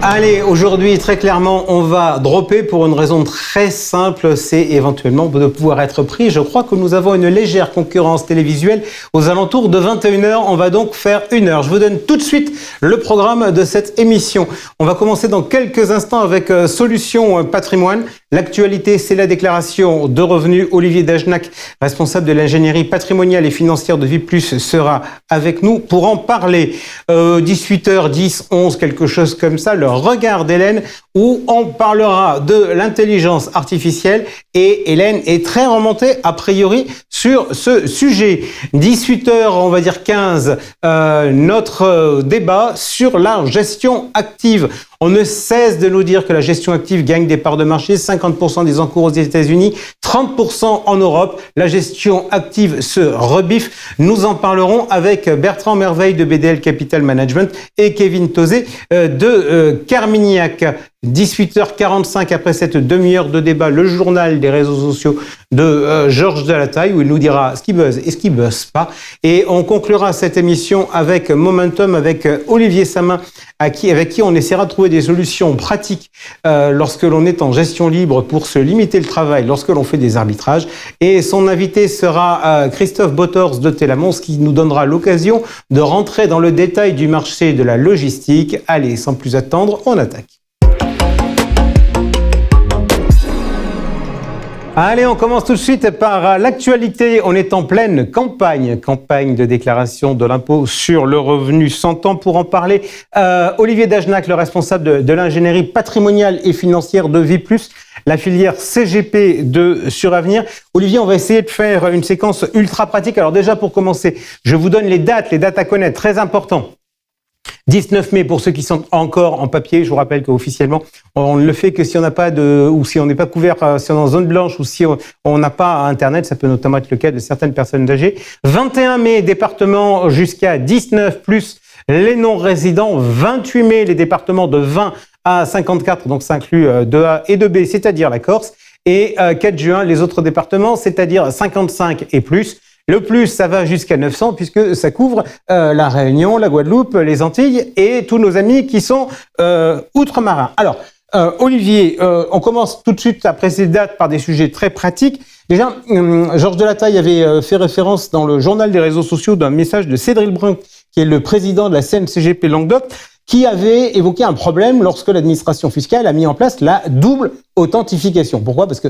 Allez, aujourd'hui, très clairement, on va dropper pour une raison très simple, c'est éventuellement de pouvoir être pris. Je crois que nous avons une légère concurrence télévisuelle aux alentours de 21h. On va donc faire 1 heure. Je vous donne tout de suite le programme de cette émission. On va commencer dans quelques instants avec Solutions Patrimoine. L'actualité, c'est la déclaration de revenus. Olivier Dagenac, responsable de l'ingénierie patrimoniale et financière de Viplus, sera avec nous pour en parler. 18h10, 11, quelque chose comme ça, le regard d'Hélène, où on parlera de l'intelligence artificielle. Et Hélène est très remontée, a priori, sur ce sujet. 18h, on va dire 15, notre débat sur la gestion active. On ne cesse de nous dire que la gestion active gagne des parts de marché, 50% des encours aux États-Unis, 30% en Europe. La gestion active se rebiffe. Nous en parlerons avec Bertrand Merveille de BDL Capital Management et Kevin Tauzé de Carmignac. 18h45, après cette demi-heure de débat, le journal des réseaux sociaux de Georges Delataille, où il nous dira ce qui buzz et ce qui buzz pas. Et on conclura cette émission avec Momentum, avec Olivier Samin, avec qui on essaiera de trouver des solutions pratiques lorsque l'on est en gestion libre pour se limiter le travail, lorsque l'on fait des arbitrages. Et son invité sera Christophe Botors de Telamon, ce qui nous donnera l'occasion de rentrer dans le détail du marché de la logistique. Allez, sans plus attendre, on attaque. Allez, on commence tout de suite par l'actualité. On est en pleine campagne de déclaration de l'impôt sur le revenu. 100 ans pour en parler. Olivier Dagenac, le responsable de l'ingénierie patrimoniale et financière de Viplus, la filière CGP de Suravenir. Olivier, on va essayer de faire une séquence ultra pratique. Alors déjà, pour commencer, je vous donne les dates à connaître, très important. 19 mai pour ceux qui sont encore en papier. Je vous rappelle qu'officiellement, on ne le fait que si on n'a pas ou si on n'est pas couvert, si on est en zone blanche ou si on n'a pas Internet. Ça peut notamment être le cas de certaines personnes âgées. 21 mai, département jusqu'à 19 plus les non-résidents. 28 mai, les départements de 20 à 54, donc ça inclut 2A et 2B, c'est-à-dire la Corse. Et 4 juin, les autres départements, c'est-à-dire 55 et plus. Le plus, ça va jusqu'à 900 puisque ça couvre la Réunion, la Guadeloupe, les Antilles et tous nos amis qui sont outre-marins. Alors, Olivier, on commence tout de suite après ces dates par des sujets très pratiques. Déjà, Georges Delataille avait fait référence dans le journal des réseaux sociaux d'un message de Cédric Brun, qui est le président de la CNCGP Languedoc, qui avait évoqué un problème lorsque l'administration fiscale a mis en place la double authentification. Pourquoi ? Parce que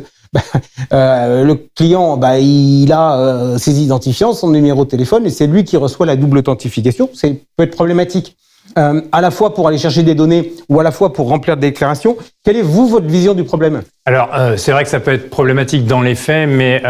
le client, il a ses identifiants, son numéro de téléphone, et c'est lui qui reçoit la double authentification. Ça peut être problématique à la fois pour aller chercher des données ou à la fois pour remplir des déclarations. Quelle est, votre vision du problème ? Alors, c'est vrai que ça peut être problématique dans les faits, mais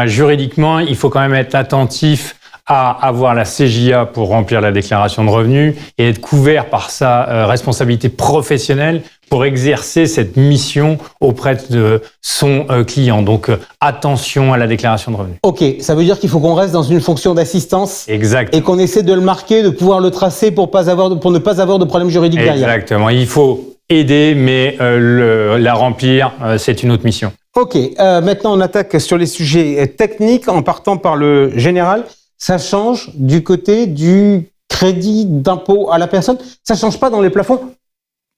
juridiquement, il faut quand même être attentif à avoir la CJA pour remplir la déclaration de revenus et être couvert par sa responsabilité professionnelle pour exercer cette mission auprès de son client. Donc, attention à la déclaration de revenus. Ok, ça veut dire qu'il faut qu'on reste dans une fonction d'assistance. Exact. Et qu'on essaie de le marquer, de pouvoir le tracer pour ne pas avoir de problème juridique derrière. Exactement. Il faut aider, mais la remplir, c'est une autre mission. Ok, maintenant on attaque sur les sujets techniques en partant par le général. Ça change du côté du crédit d'impôt à la personne. Ça change pas dans les plafonds.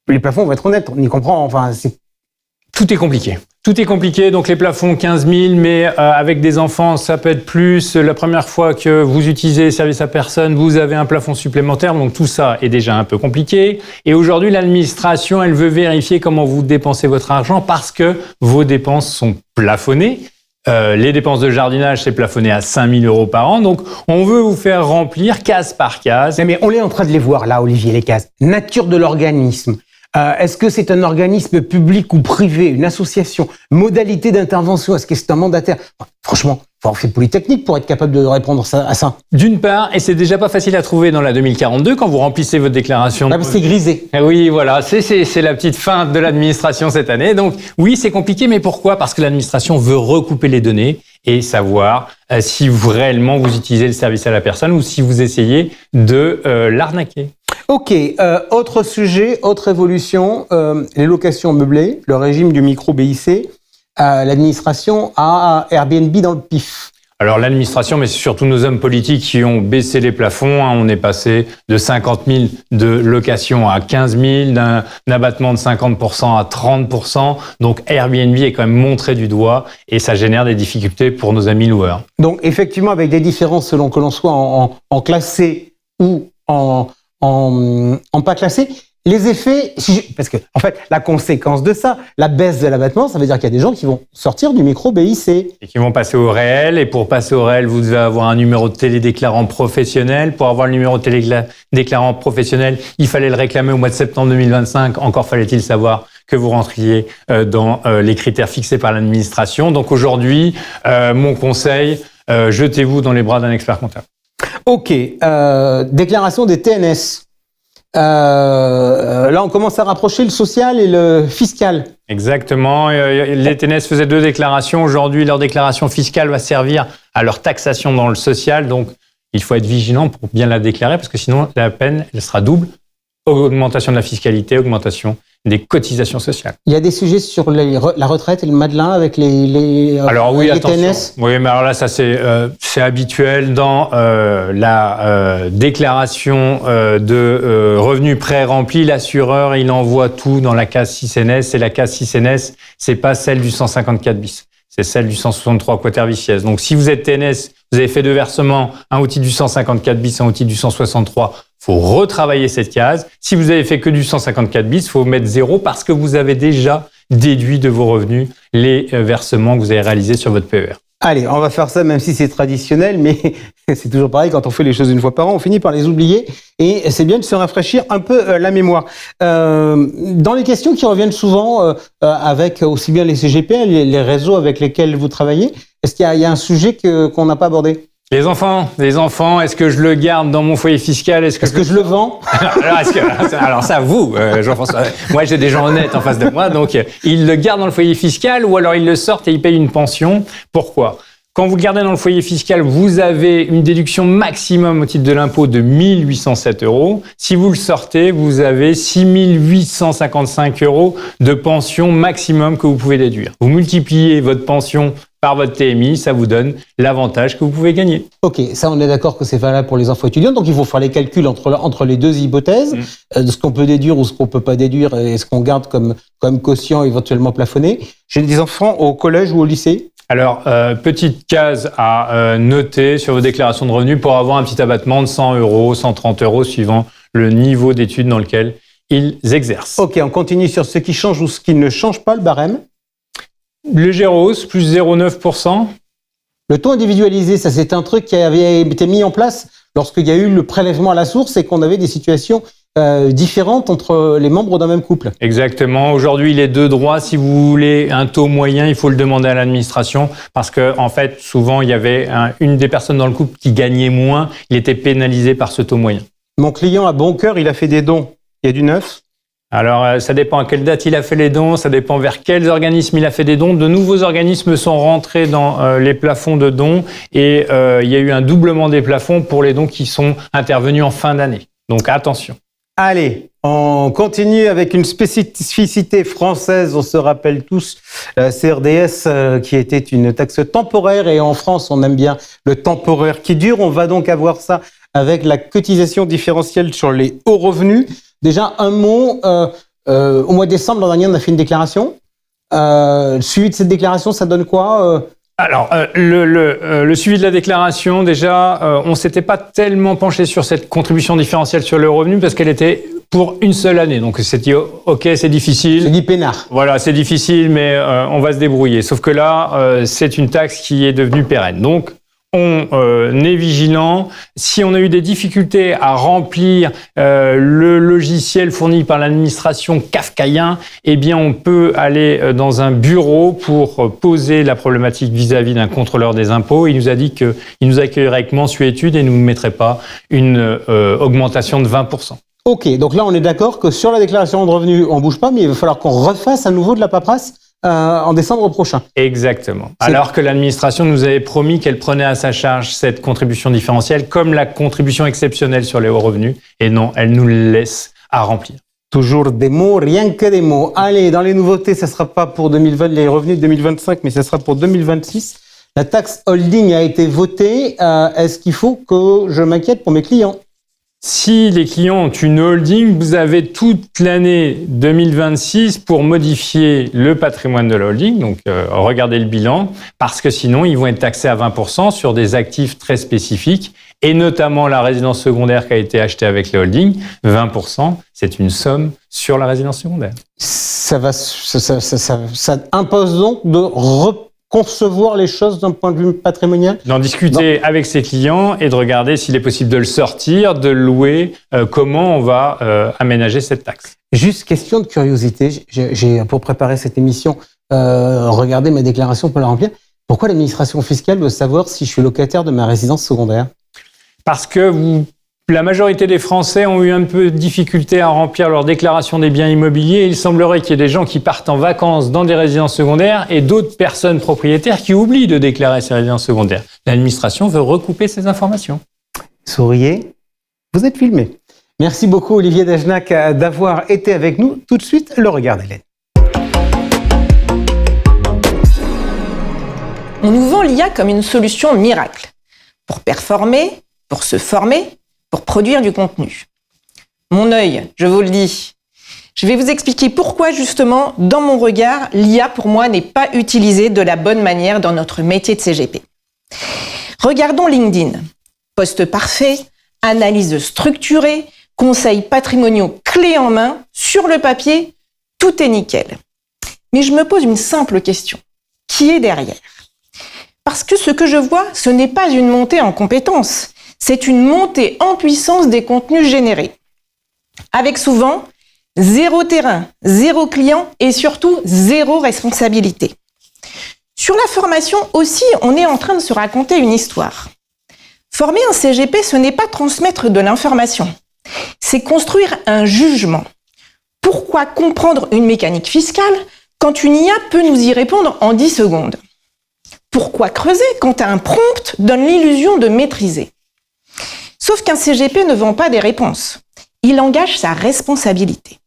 Les plafonds, on va être honnête, on y comprend. Tout est compliqué. Tout est compliqué. Donc les plafonds 15 000, mais avec des enfants, ça peut être plus. La première fois que vous utilisez service à personne, vous avez un plafond supplémentaire. Donc tout ça est déjà un peu compliqué. Et aujourd'hui, l'administration, elle veut vérifier comment vous dépensez votre argent parce que vos dépenses sont plafonnées. Les dépenses de jardinage, c'est plafonné à 5 000 € par an. Donc, on veut vous faire remplir case par case. Mais on est en train de les voir là, Olivier, les cases. Nature de l'organisme. Est-ce que c'est un organisme public ou privé, une association? Modalité d'intervention, est-ce que c'est un mandataire? Franchement, il faut avoir fait Polytechnique pour être capable de répondre à ça. D'une part, et c'est déjà pas facile à trouver dans la 2042 quand vous remplissez votre déclaration. C'est grisé. Oui, voilà, c'est la petite fin de l'administration cette année. Donc oui, c'est compliqué, mais pourquoi ? Parce que l'administration veut recouper les données et savoir si réellement vous utilisez le service à la personne ou si vous essayez de l'arnaquer. Ok, autre sujet, autre évolution, les locations meublées, le régime du micro-BIC. L'administration a Airbnb dans le pif. Alors l'administration, mais c'est surtout nos hommes politiques qui ont baissé les plafonds. On est passé de 50 000 de location à 15 000, d'un abattement de 50% à 30%. Donc Airbnb est quand même montré du doigt et ça génère des difficultés pour nos amis loueurs. Donc effectivement, avec des différences selon que l'on soit en classe C ou en pas classé. Les effets, parce que en fait, la conséquence de ça, la baisse de l'abattement, ça veut dire qu'il y a des gens qui vont sortir du micro BIC. Et qui vont passer au réel. Et pour passer au réel, vous devez avoir un numéro de télédéclarant professionnel. Pour avoir le numéro de télédéclarant professionnel, il fallait le réclamer au mois de septembre 2025. Encore fallait-il savoir que vous rentriez dans les critères fixés par l'administration. Donc aujourd'hui, mon conseil, jetez-vous dans les bras d'un expert comptable. Ok, déclaration des TNS. Là, on commence à rapprocher le social et le fiscal. Exactement. Les TNS faisaient 2 déclarations. Aujourd'hui, leur déclaration fiscale va servir à leur taxation dans le social. Donc, il faut être vigilant pour bien la déclarer parce que sinon, la peine, elle sera double. Augmentation de la fiscalité, augmentation des cotisations sociales. Il y a des sujets sur la retraite et le Madelin avec les alors oui, les attention. TNS. Oui, mais alors là, ça c'est habituel dans la déclaration de revenus pré-remplis. L'assureur, il envoie tout dans la case 6NS et la case 6NS, c'est pas celle du 154 bis. C'est celle du 163 quatervicies. Donc, si vous êtes TNS, vous avez fait 2 versements, un au titre du 154 bis, un au titre du 163, faut retravailler cette case. Si vous avez fait que du 154 bis, faut mettre 0 parce que vous avez déjà déduit de vos revenus les versements que vous avez réalisés sur votre PER. Allez, on va faire ça même si c'est traditionnel, mais c'est toujours pareil, quand on fait les choses une fois par an, on finit par les oublier et c'est bien de se rafraîchir un peu la mémoire. Dans les questions qui reviennent souvent avec aussi bien les CGP, les réseaux avec lesquels vous travaillez, est-ce qu'il y a un sujet qu'on n'a pas abordé ? Les enfants, est-ce que je le garde dans mon foyer fiscal? Est-ce que je le vends? Alors ça, vous, Jean-François, moi j'ai des gens honnêtes en face de moi, donc ils le gardent dans le foyer fiscal ou alors ils le sortent et ils payent une pension. Pourquoi? Quand vous le gardez dans le foyer fiscal, vous avez une déduction maximum au titre de l'impôt de 1 807 €. Si vous le sortez, vous avez 6 855 € de pension maximum que vous pouvez déduire. Vous multipliez votre pension par votre TMI, ça vous donne l'avantage que vous pouvez gagner. Ok, ça on est d'accord que c'est valable pour les enfants étudiants, donc il faut faire les calculs entre les 2 hypothèses, de ce qu'on peut déduire ou ce qu'on peut pas déduire et ce qu'on garde comme quotient éventuellement plafonné. J'ai des enfants au collège ou au lycée? Alors, petite case à noter sur vos déclarations de revenus pour avoir un petit abattement de 100 €, 130 € suivant le niveau d'études dans lequel ils exercent. Ok, on continue sur ce qui change ou ce qui ne change pas le barème. Légère hausse, plus 0,9%. Le taux individualisé, ça c'est un truc qui avait été mis en place lorsqu'il y a eu le prélèvement à la source et qu'on avait des situations différentes entre les membres d'un même couple. Exactement. Aujourd'hui, il est de droit. Si vous voulez un taux moyen, il faut le demander à l'administration parce que, en fait, souvent, il y avait une des personnes dans le couple qui gagnait moins. Il était pénalisé par ce taux moyen. Mon client à bon cœur, il a fait des dons. Il y a du neuf? Alors, ça dépend à quelle date il a fait les dons, ça dépend vers quels organismes il a fait des dons. De nouveaux organismes sont rentrés dans les plafonds de dons et il y a eu un doublement des plafonds pour les dons qui sont intervenus en fin d'année. Donc, attention. Allez, on continue avec une spécificité française. On se rappelle tous la CRDS qui était une taxe temporaire et en France, on aime bien le temporaire qui dure. On va donc avoir ça avec la cotisation différentielle sur les hauts revenus. Déjà, un mot, au mois de décembre, l'an dernier, on a fait une déclaration. Suivi de cette déclaration, ça donne quoi Alors, le suivi de la déclaration, déjà, on s'était pas tellement penché sur cette contribution différentielle sur le revenu parce qu'elle était pour une seule année. Donc, c'était OK, c'est difficile. C'est dit peinard. Voilà, c'est difficile, mais on va se débrouiller. Sauf que là, c'est une taxe qui est devenue pérenne. Donc, on est vigilant. Si on a eu des difficultés à remplir le logiciel fourni par l'administration kafkaïen, eh bien, on peut aller dans un bureau pour poser la problématique vis-à-vis d'un contrôleur des impôts. Il nous a dit qu'il nous accueillerait avec mensuétude et ne nous mettrait pas une augmentation de 20%. Ok, donc là, on est d'accord que sur la déclaration de revenus, on bouge pas, mais il va falloir qu'on refasse à nouveau de la paperasse en décembre prochain. Exactement. Alors que l'administration nous avait promis qu'elle prenait à sa charge cette contribution différentielle comme la contribution exceptionnelle sur les hauts revenus. Et non, elle nous laisse à remplir. Toujours des mots, rien que des mots. Allez, dans les nouveautés, ça sera pas pour 2020, les revenus de 2025, mais ça sera pour 2026. La taxe holding a été votée. Est-ce qu'il faut que je m'inquiète pour mes clients? Si les clients ont une holding, vous avez toute l'année 2026 pour modifier le patrimoine de la holding, donc regardez le bilan, parce que sinon ils vont être taxés à 20% sur des actifs très spécifiques, et notamment la résidence secondaire qui a été achetée avec la holding, 20%, c'est une somme sur la résidence secondaire. Ça impose donc de concevoir les choses d'un point de vue patrimonial? D'en discuter avec ses clients et de regarder s'il est possible de le sortir, de le louer, comment on va aménager cette taxe. Juste question de curiosité, j'ai pour préparer cette émission regardé mes déclarations pour la remplir. Pourquoi l'administration fiscale veut savoir si je suis locataire de ma résidence secondaire? Parce que la majorité des Français ont eu un peu de difficulté à remplir leur déclaration des biens immobiliers. Il semblerait qu'il y ait des gens qui partent en vacances dans des résidences secondaires et d'autres personnes propriétaires qui oublient de déclarer ces résidences secondaires. L'administration veut recouper ces informations. Souriez, vous êtes filmé. Merci beaucoup Olivier Dagenac d'avoir été avec nous. Tout de suite, le regard d'Hélène. On nous vend l'IA comme une solution miracle pour performer, pour se former, pour produire du contenu. Mon œil, je vous le dis. Je vais vous expliquer pourquoi, justement, dans mon regard, l'IA, pour moi, n'est pas utilisée de la bonne manière dans notre métier de CGP. Regardons LinkedIn. Poste parfait, analyse structurée, conseils patrimoniaux clés en main, sur le papier, tout est nickel. Mais je me pose une simple question. Qui est derrière? Parce que ce que je vois, ce n'est pas une montée en compétences. C'est une montée en puissance des contenus générés. Avec souvent zéro terrain, zéro client et surtout zéro responsabilité. Sur la formation aussi, on est en train de se raconter une histoire. Former un CGP, ce n'est pas transmettre de l'information. C'est construire un jugement. Pourquoi comprendre une mécanique fiscale quand une IA peut nous y répondre en 10 secondes? Pourquoi creuser quand un prompt donne l'illusion de maîtriser? Sauf qu'un CGP ne vend pas des réponses. Il engage sa responsabilité.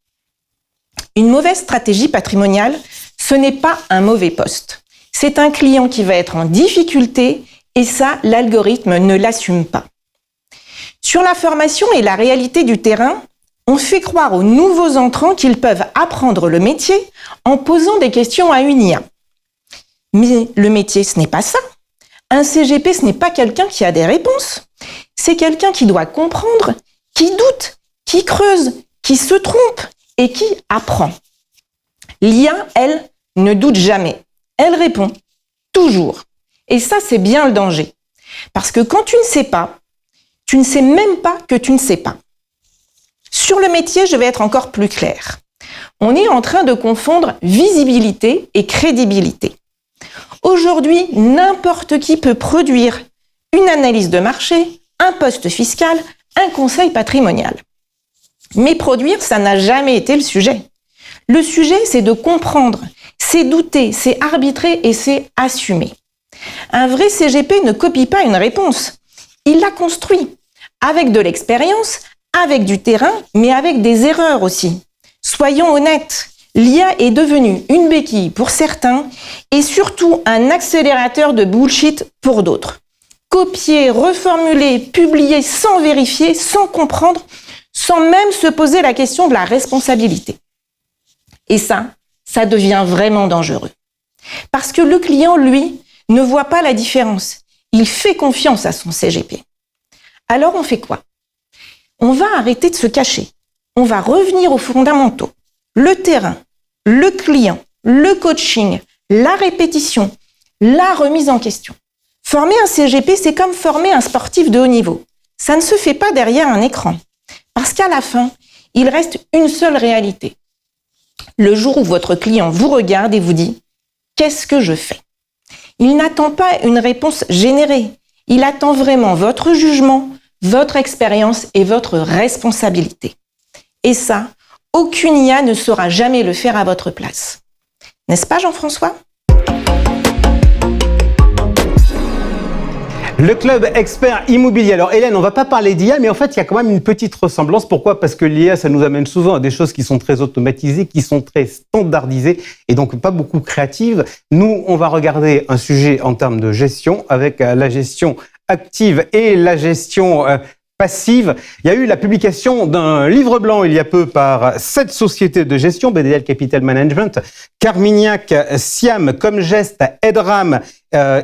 Une mauvaise stratégie patrimoniale, ce n'est pas un mauvais poste. C'est un client qui va être en difficulté et ça, l'algorithme ne l'assume pas. Sur la formation et la réalité du terrain, on fait croire aux nouveaux entrants qu'ils peuvent apprendre le métier en posant des questions à une IA. Mais le métier, ce n'est pas ça. Un CGP, ce n'est pas quelqu'un qui a des réponses. C'est quelqu'un qui doit comprendre, qui doute, qui creuse, qui se trompe et qui apprend. L'IA, elle, ne doute jamais. Elle répond toujours. Et ça, c'est bien le danger. Parce que quand tu ne sais pas, tu ne sais même pas que tu ne sais pas. Sur le métier, je vais être encore plus claire. On est en train de confondre visibilité et crédibilité. Aujourd'hui, n'importe qui peut produire une analyse de marché, un poste fiscal, un conseil patrimonial. Mais produire, ça n'a jamais été le sujet. Le sujet, c'est de comprendre, c'est douter, c'est arbitrer et c'est assumer. Un vrai CGP ne copie pas une réponse. Il la construit avec de l'expérience, avec du terrain, mais avec des erreurs aussi. Soyons honnêtes, l'IA est devenue une béquille pour certains et surtout un accélérateur de bullshit pour d'autres. Copier, reformuler, publier sans vérifier, sans comprendre, sans même se poser la question de la responsabilité. Et ça devient vraiment dangereux. Parce que le client, lui, ne voit pas la différence. Il fait confiance à son CGP. Alors on fait quoi? On va arrêter de se cacher. On va revenir aux fondamentaux. Le terrain, le client, le coaching, la répétition, la remise en question. Former un CGP, c'est comme former un sportif de haut niveau. Ça ne se fait pas derrière un écran. Parce qu'à la fin, il reste une seule réalité. Le jour où votre client vous regarde et vous dit « Qu'est-ce que je fais ?» Il n'attend pas une réponse générée. Il attend vraiment votre jugement, votre expérience et votre responsabilité. Et ça, aucune IA ne saura jamais le faire à votre place. N'est-ce pas, Jean-François ? Le club expert immobilier. Alors Hélène, on va pas parler d'IA, mais en fait, il y a quand même une petite ressemblance. Pourquoi ? Parce que l'IA, ça nous amène souvent à des choses qui sont très automatisées, qui sont très standardisées et donc pas beaucoup créatives. Nous, on va regarder un sujet en termes de gestion avec la gestion active et la gestion passive. Il y a eu la publication d'un livre blanc il y a peu par 7 sociétés de gestion, BDL Capital Management, Carmignac, Siam, Comgest, Edram,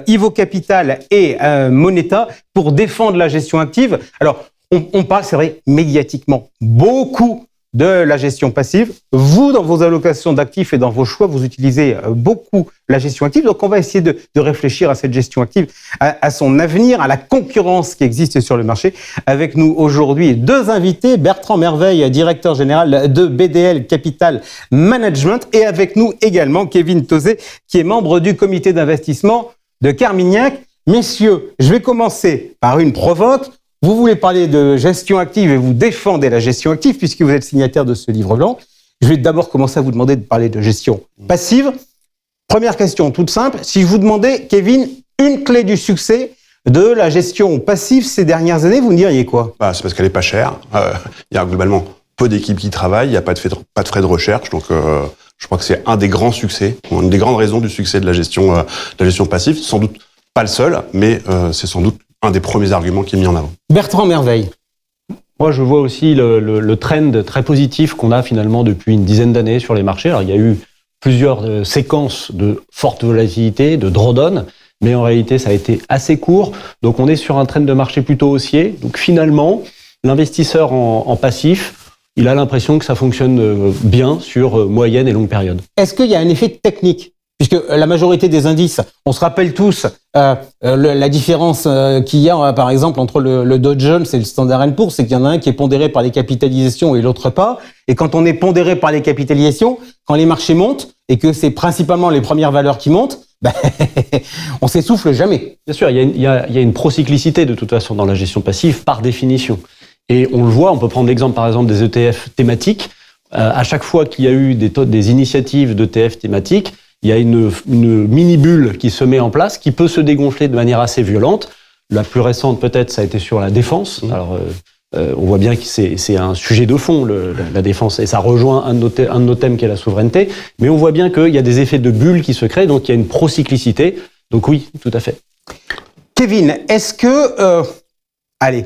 Ivo Capital et Moneta pour défendre la gestion active. Alors, on parle, c'est vrai, médiatiquement beaucoup de la gestion passive. Vous, dans vos allocations d'actifs et dans vos choix, vous utilisez beaucoup la gestion active. Donc, on va essayer de réfléchir à cette gestion active, à son avenir, à la concurrence qui existe sur le marché. Avec nous aujourd'hui 2 invités, Bertrand Merveille, directeur général de BDL Capital Management, et avec nous également Kevin Tauzet, qui est membre du comité d'investissement de Carmignac. Messieurs, je vais commencer par une provoque. Vous voulez parler de gestion active et vous défendez la gestion active puisque vous êtes signataire de ce livre blanc. Je vais d'abord commencer à vous demander de parler de gestion passive. Première question toute simple. Si je vous demandais, Kevin, une clé du succès de la gestion passive ces dernières années, vous me diriez quoi ? C'est parce qu'elle est pas chère. Il y a globalement peu d'équipes qui travaillent, il n'y a pas de frais de recherche. Donc, je crois que c'est un des grands succès, une des grandes raisons du succès de la gestion passive. Sans doute pas le seul, mais c'est sans doute un des premiers arguments qui est mis en avant. Bertrand Merveille. Moi, je vois aussi le trend très positif qu'on a finalement depuis une dizaine d'années sur les marchés. Alors, il y a eu plusieurs séquences de forte volatilité, de drawdown, mais en réalité, ça a été assez court. Donc, on est sur un trend de marché plutôt haussier. Donc, finalement, l'investisseur en passif, il a l'impression que ça fonctionne bien sur moyenne et longue période. Est-ce qu'il y a un effet technique ? Puisque la majorité des indices, on se rappelle tous la différence qu'il y a, par exemple, entre le Dow Jones et le Standard & Poor's, c'est qu'il y en a un qui est pondéré par les capitalisations et l'autre pas. Et quand on est pondéré par les capitalisations, quand les marchés montent et que c'est principalement les premières valeurs qui montent, on s'essouffle jamais. Bien sûr, il y a une procyclicité de toute façon dans la gestion passive par définition. Et on le voit, on peut prendre l'exemple par exemple des ETF thématiques. À chaque fois qu'il y a eu des initiatives d'ETF thématiques, il y a une mini-bulle qui se met en place, qui peut se dégonfler de manière assez violente. La plus récente, peut-être, ça a été sur la défense. Alors, on voit bien que c'est un sujet de fond, la défense, et ça rejoint un de nos thèmes qui est la souveraineté. Mais on voit bien qu'il y a des effets de bulle qui se créent, donc il y a une procyclicité. Donc oui, tout à fait. Kevin, est-ce que... allez,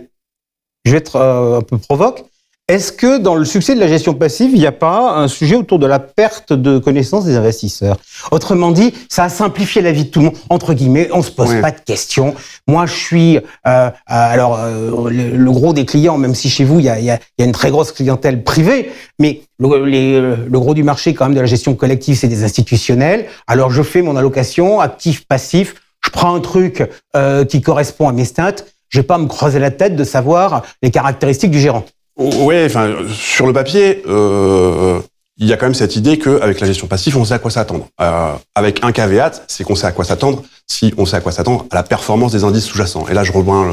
je vais être un peu provoque. Est-ce que dans le succès de la gestion passive, il n'y a pas un sujet autour de la perte de connaissance des investisseurs ? Autrement dit, ça a simplifié la vie de tout le monde. Entre guillemets, on se pose pas de questions. Moi, je suis... le gros des clients, même si chez vous, il y a une très grosse clientèle privée, mais le gros du marché quand même de la gestion collective, c'est des institutionnels. Alors, je fais mon allocation actif-passif. Je prends un truc qui correspond à mes stats. Je vais pas me creuser la tête de savoir les caractéristiques du gérant. Ouais, enfin, sur le papier, il y a quand même cette idée qu'avec la gestion passive, on sait à quoi s'attendre. Avec un caveat, c'est qu'on sait à quoi s'attendre si on sait à quoi s'attendre à la performance des indices sous-jacents. Et là, je rejoins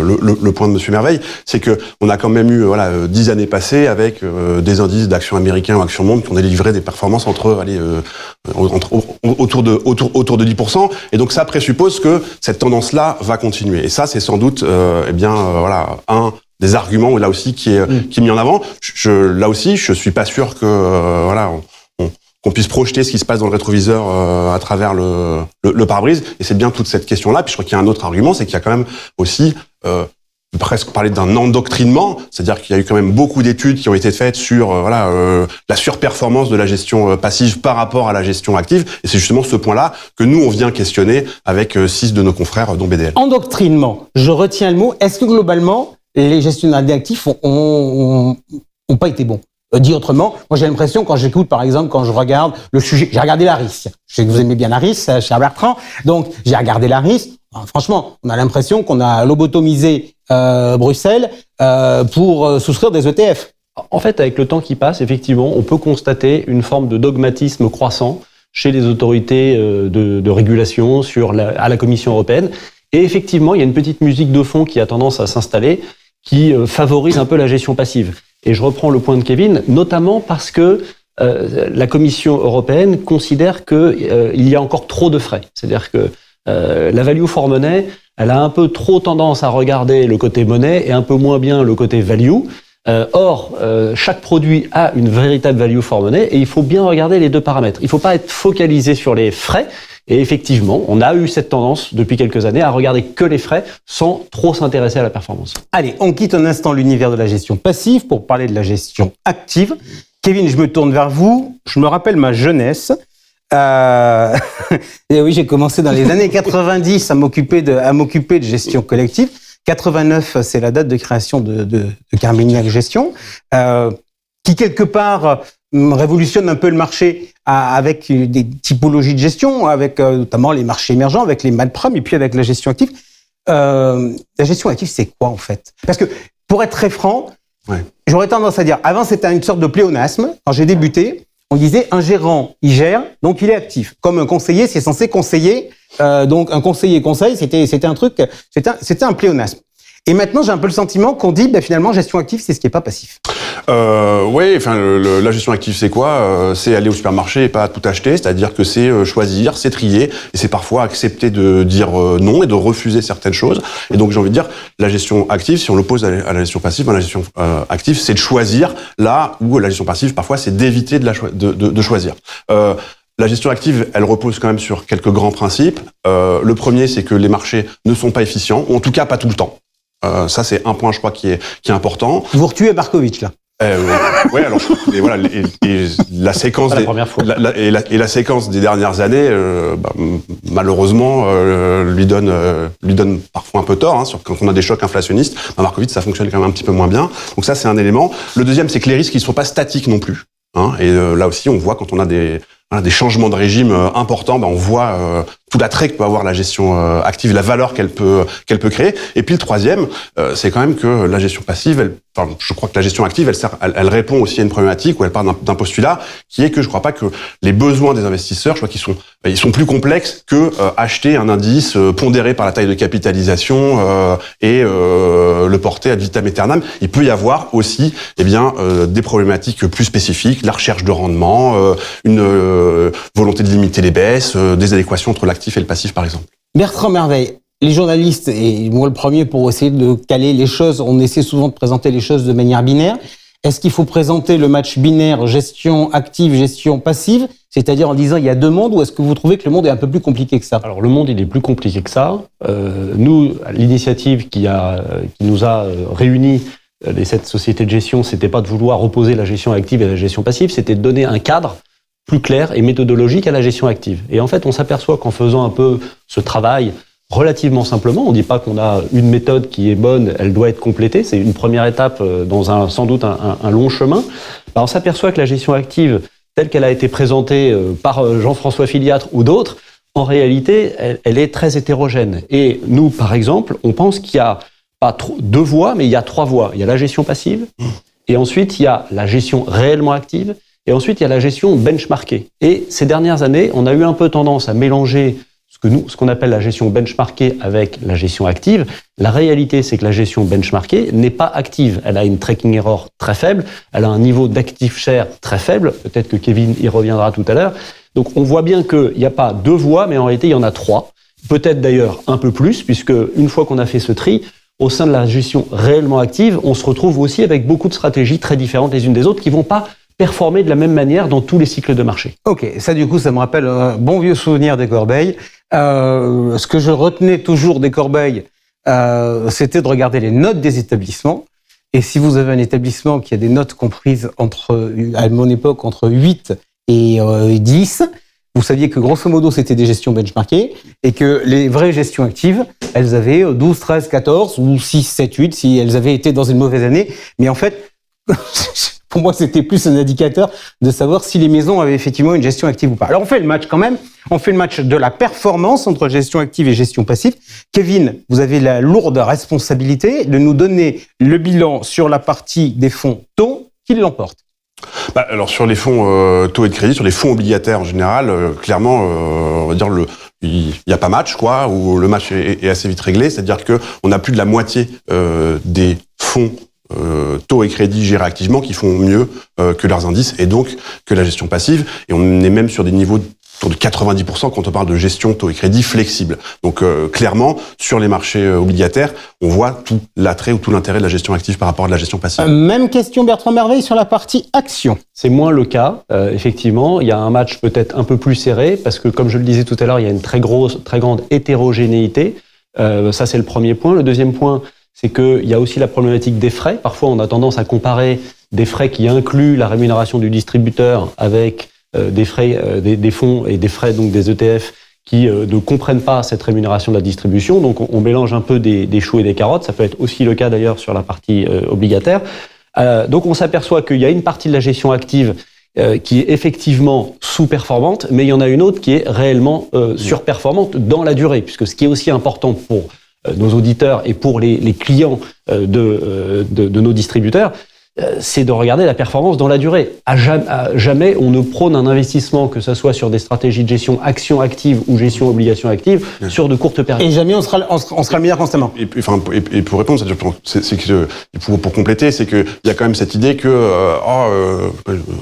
le point de Monsieur Merveille, c'est que on a quand même eu 10 années passées avec des indices d'actions américains ou actions monde qui ont délivré des performances autour de 10%. Et donc ça présuppose que cette tendance-là va continuer. Et ça, c'est sans doute un des arguments là aussi qui est mis en avant. Là aussi, je suis pas sûr que qu'on puisse projeter ce qui se passe dans le rétroviseur à travers le pare-brise. Et c'est bien toute cette question-là. Puis je crois qu'il y a un autre argument, c'est qu'il y a quand même aussi presque parler d'un endoctrinement, c'est-à-dire qu'il y a eu quand même beaucoup d'études qui ont été faites sur la surperformance de la gestion passive par rapport à la gestion active. Et c'est justement ce point-là que nous, on vient questionner avec 6 de nos confrères, dont BDL. Endoctrinement, je retiens le mot. Est-ce que globalement, les gestionnaires d'actifs ont pas été bons? Dit autrement, moi j'ai l'impression quand j'écoute, par exemple, quand je regarde le sujet, j'ai regardé Laris. Je sais que vous aimez bien Laris, cher Bertrand. Donc j'ai regardé Laris. Franchement, on a l'impression qu'on a lobotomisé Bruxelles pour souscrire des ETF. En fait, avec le temps qui passe, effectivement, on peut constater une forme de dogmatisme croissant chez les autorités de régulation à la Commission européenne. Et effectivement, il y a une petite musique de fond qui a tendance à s'installer, qui favorise un peu la gestion passive. Et je reprends le point de Kevin, notamment parce que la Commission européenne considère qu'il y a encore trop de frais. C'est-à-dire que La value for money, elle a un peu trop tendance à regarder le côté monnaie et un peu moins bien le côté value. Or, chaque produit a une véritable value for money et il faut bien regarder les deux paramètres. Il ne faut pas être focalisé sur les frais. Et effectivement, on a eu cette tendance depuis quelques années à regarder que les frais sans trop s'intéresser à la performance. Allez, on quitte un instant l'univers de la gestion passive pour parler de la gestion active. Kevin, je me tourne vers vous. Je me rappelle ma jeunesse. Et oui, j'ai commencé dans les années 90 à m'occuper de gestion collective. 89, c'est la date de création de Carmignac Gestion, qui quelque part révolutionne un peu le marché avec des typologies de gestion, avec notamment les marchés émergents, avec les malprom et puis avec la gestion active. La gestion active, c'est quoi en fait? Parce que pour être très franc, j'aurais tendance à dire, avant c'était une sorte de pléonasme. Quand j'ai débuté, on disait un gérant, il gère, donc il est actif. Comme un conseiller, c'est censé conseiller. Donc un conseiller conseil, c'était un truc, c'était un pléonasme. Et maintenant, j'ai un peu le sentiment qu'on dit, finalement, gestion active, c'est ce qui est pas passif. Oui, enfin, la gestion active, c'est quoi? C'est aller au supermarché et pas tout acheter, c'est-à-dire que c'est choisir, c'est trier, et c'est parfois accepter de dire non et de refuser certaines choses. Et donc, j'ai envie de dire, la gestion active, si on l'oppose à la gestion passive, la gestion active, c'est de choisir là où la gestion passive, parfois, c'est d'éviter de choisir. La gestion active, elle repose quand même sur quelques grands principes. Le premier, c'est que les marchés ne sont pas efficients, ou en tout cas pas tout le temps. Ça, c'est un point, je crois, qui est important. Vous retuez Markovitch, là. Ouais, alors et voilà, et la séquence la première fois. La séquence des dernières années, malheureusement, lui donne parfois un peu tort. Quand on a des chocs inflationnistes, Markovitch, ça fonctionne quand même un petit peu moins bien. Donc ça, c'est un élément. Le deuxième, c'est que les risques, ils sont pas statiques non plus. Et là aussi, on voit quand on a des changements de régime importants, on voit tout l'attrait que peut avoir la gestion active, la valeur qu'elle peut créer. Et puis le troisième, c'est quand même que la gestion passive, je crois que la gestion active, elle répond aussi à une problématique où elle part d'un postulat qui est que je crois pas que les besoins des investisseurs, je crois qu'ils sont plus complexes que acheter un indice pondéré par la taille de capitalisation et le porter ad vitam aeternam. Il peut y avoir aussi, des problématiques plus spécifiques, la recherche de rendement, une volonté de limiter les baisses, des adéquations entre l'actif et le passif, par exemple. Bertrand Merveille, les journalistes, et moi le premier pour essayer de caler les choses, on essaie souvent de présenter les choses de manière binaire. Est-ce qu'il faut présenter le match binaire gestion active, gestion passive, c'est-à-dire en disant il y a deux mondes, ou est-ce que vous trouvez que le monde est un peu plus compliqué que ça? Alors le monde, il est plus compliqué que ça. Nous, l'initiative qui nous a réunis, les 7 sociétés de gestion, c'était pas de vouloir opposer la gestion active et la gestion passive, c'était de donner un cadre plus clair et méthodologique à la gestion active. Et en fait, on s'aperçoit qu'en faisant un peu ce travail relativement simplement, on ne dit pas qu'on a une méthode qui est bonne, elle doit être complétée, c'est une première étape dans sans doute un long chemin. On s'aperçoit que la gestion active, telle qu'elle a été présentée par Jean-François Filiatre ou d'autres, en réalité, elle est très hétérogène. Et nous, par exemple, on pense qu'il y a pas deux voies, mais il y a 3 voies. Il y a la gestion passive, et ensuite il y a la gestion réellement active, et ensuite il y a la gestion benchmarkée. Et ces dernières années, on a eu un peu tendance à mélanger ce qu'on appelle la gestion benchmarkée avec la gestion active. La réalité, c'est que la gestion benchmarkée n'est pas active. Elle a une tracking error très faible, elle a un niveau d'active share très faible. Peut-être que Kevin y reviendra tout à l'heure. Donc on voit bien qu'il n'y a pas 2 voies, mais en réalité il y en a 3. Peut-être d'ailleurs un peu plus, puisque une fois qu'on a fait ce tri, au sein de la gestion réellement active, on se retrouve aussi avec beaucoup de stratégies très différentes les unes des autres qui vont pas performer de la même manière dans tous les cycles de marché. Ok, ça du coup, ça me rappelle un bon vieux souvenir des Corbeilles. Ce que je retenais toujours des Corbeilles, c'était de regarder les notes des établissements. Et si vous avez un établissement qui a des notes comprises à mon époque, entre 8 et 10, vous saviez que grosso modo, c'était des gestions benchmarkées et que les vraies gestions actives, elles avaient 12, 13, 14 ou 6, 7, 8 si elles avaient été dans une mauvaise année. Mais en fait, pour moi, c'était plus un indicateur de savoir si les maisons avaient effectivement une gestion active ou pas. Alors, on fait le match quand même. On fait le match de la performance entre gestion active et gestion passive. Kevin, vous avez la lourde responsabilité de nous donner le bilan sur la partie des fonds taux qui l'emporte. Alors sur les fonds taux et de crédit, sur les fonds obligataires en général, clairement, on va dire il y a pas match quoi, où le match est assez vite réglé, c'est-à-dire que on a plus de la moitié des fonds taux et crédit gérés activement qui font mieux que leurs indices et donc que la gestion passive, et on est même sur des niveaux autour de 90% quand on parle de gestion taux et crédit flexible. Donc clairement, sur les marchés obligataires, on voit tout l'attrait ou tout l'intérêt de la gestion active par rapport à de la gestion passive. Même question Bertrand Merveille sur la partie action. C'est moins le cas, effectivement. Il y a un match peut-être un peu plus serré, parce que comme je le disais tout à l'heure, il y a une très grande hétérogénéité. Ça, c'est le premier point. Le deuxième point, c'est qu'il y a aussi la problématique des frais. Parfois, on a tendance à comparer des frais qui incluent la rémunération du distributeur avec des frais des fonds et des frais donc des ETF qui ne comprennent pas cette rémunération de la distribution. Donc, on mélange un peu des choux et des carottes. Ça peut être aussi le cas d'ailleurs sur la partie obligataire. Donc, on s'aperçoit qu'il y a une partie de la gestion active qui est effectivement sous-performante, mais il y en a une autre qui est réellement surperformante dans la durée, puisque ce qui est aussi important pour nos auditeurs et pour les clients de nos distributeurs, c'est de regarder la performance dans la durée. À jamais, on ne prône un investissement, que ce soit sur des stratégies de gestion action active ou gestion obligation active, sur de courtes périodes. Et jamais on sera meilleur constamment. Et pour répondre, c'est que pour compléter, c'est que il y a quand même cette idée que